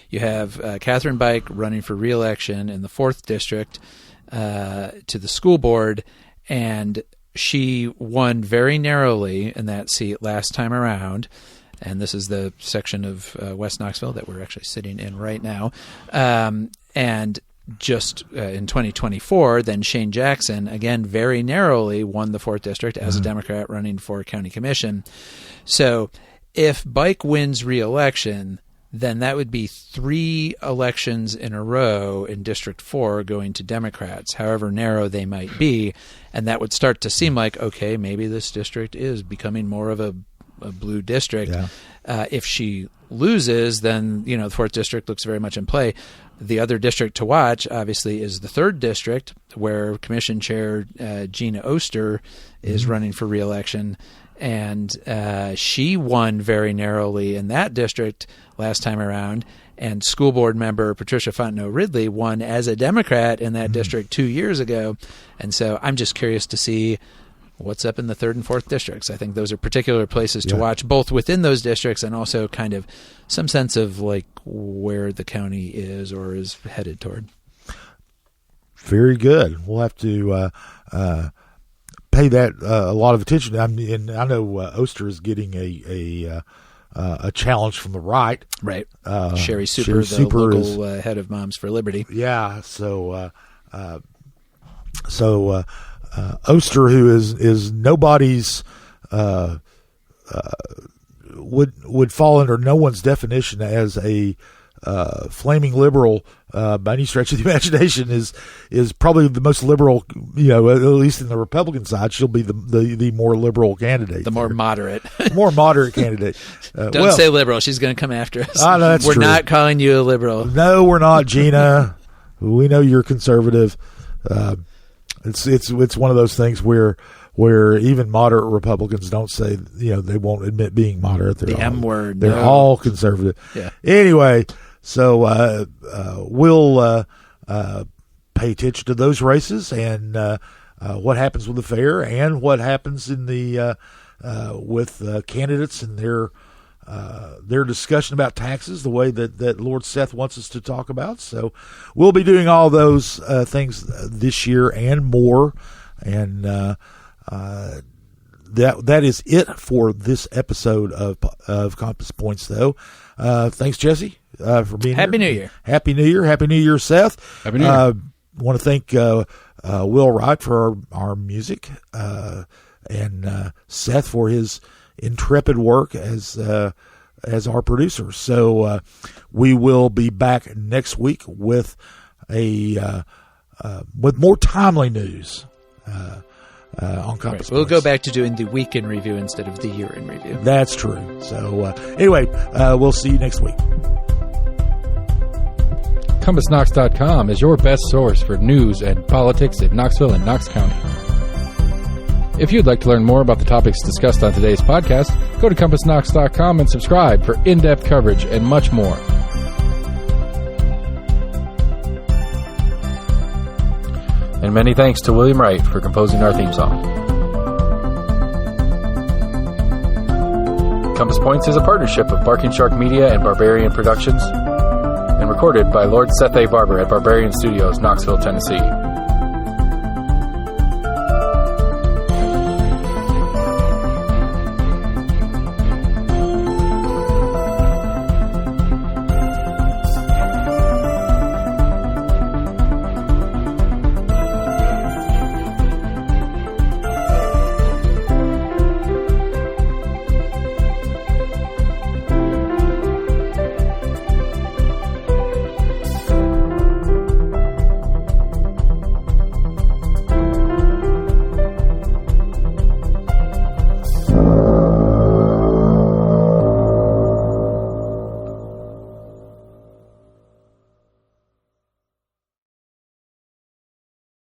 you have Catherine Bike running for re-election in the 4th District to the school board, and she won very narrowly in that seat last time around. And this is the section of West Knoxville that we're actually sitting in right now. And just in 2024, then Shane Jackson, again, very narrowly won the 4th District as a Democrat running for county commission. So if Bike wins re-election, then that would be 3 elections in a row in District 4 going to Democrats, however narrow they might be. And that would start to seem like, okay, maybe this district is becoming more of a blue district. If she loses, then the 4th District looks very much in play. The other district to watch, obviously, is the 3rd District, where Commission Chair Gina Oster is running for re-election, and she won very narrowly in that district last time around. And school board member Patricia Fontenot Ridley won as a Democrat in that district 2 years ago. And so I'm just curious to see what's up in the 3rd and 4th districts. I think those are particular places to watch, both within those districts and also kind of some sense of where the county is or is headed toward. Very good. We'll have to pay that a lot of attention. And I know Oster is getting a challenge from the right. Right. Sherry Super, the local head of Moms for Liberty. Yeah. So Oster, who is nobody's, would fall under no one's definition as a flaming liberal by any stretch of the imagination, is probably the most liberal, at least in the Republican side. She'll be the more liberal candidate, the more moderate candidate. Don't say liberal; she's going to come after us. I know that's We're true. not calling you a liberal. No, we're not, Gina. We know you're conservative. It's one of those things where even moderate Republicans don't say, they won't admit being moderate. They're M word. They're all conservative. Yeah. Anyway, so we'll pay attention to those races and what happens with the fair and what happens in the with candidates and their discussion about taxes, the way that Lord Seth wants us to talk about. So we'll be doing all those things this year and more. And that is it for this episode of Compass Points, though. Thanks, Jesse, for being here. Happy New Year. Happy New Year, Seth. Happy New Year. Want to thank Will Wright for our music and Seth for his intrepid work as our producer. So we will be back next week with with more timely news on Compass. We'll go back to doing the week in review instead of the year in review. That's true. So anyway, we'll see you next week. CompassKnox.com is your best source for news and politics in Knoxville and Knox County. If you'd like to learn more about the topics discussed on today's podcast, go to CompassKnox.com and subscribe for in-depth coverage and much more. And many thanks to William Wright for composing our theme song. Compass Points is a partnership of Barking Shark Media and Barbarian Productions, and recorded by Lord Seth A. Barber at Barbarian Studios, Knoxville, Tennessee.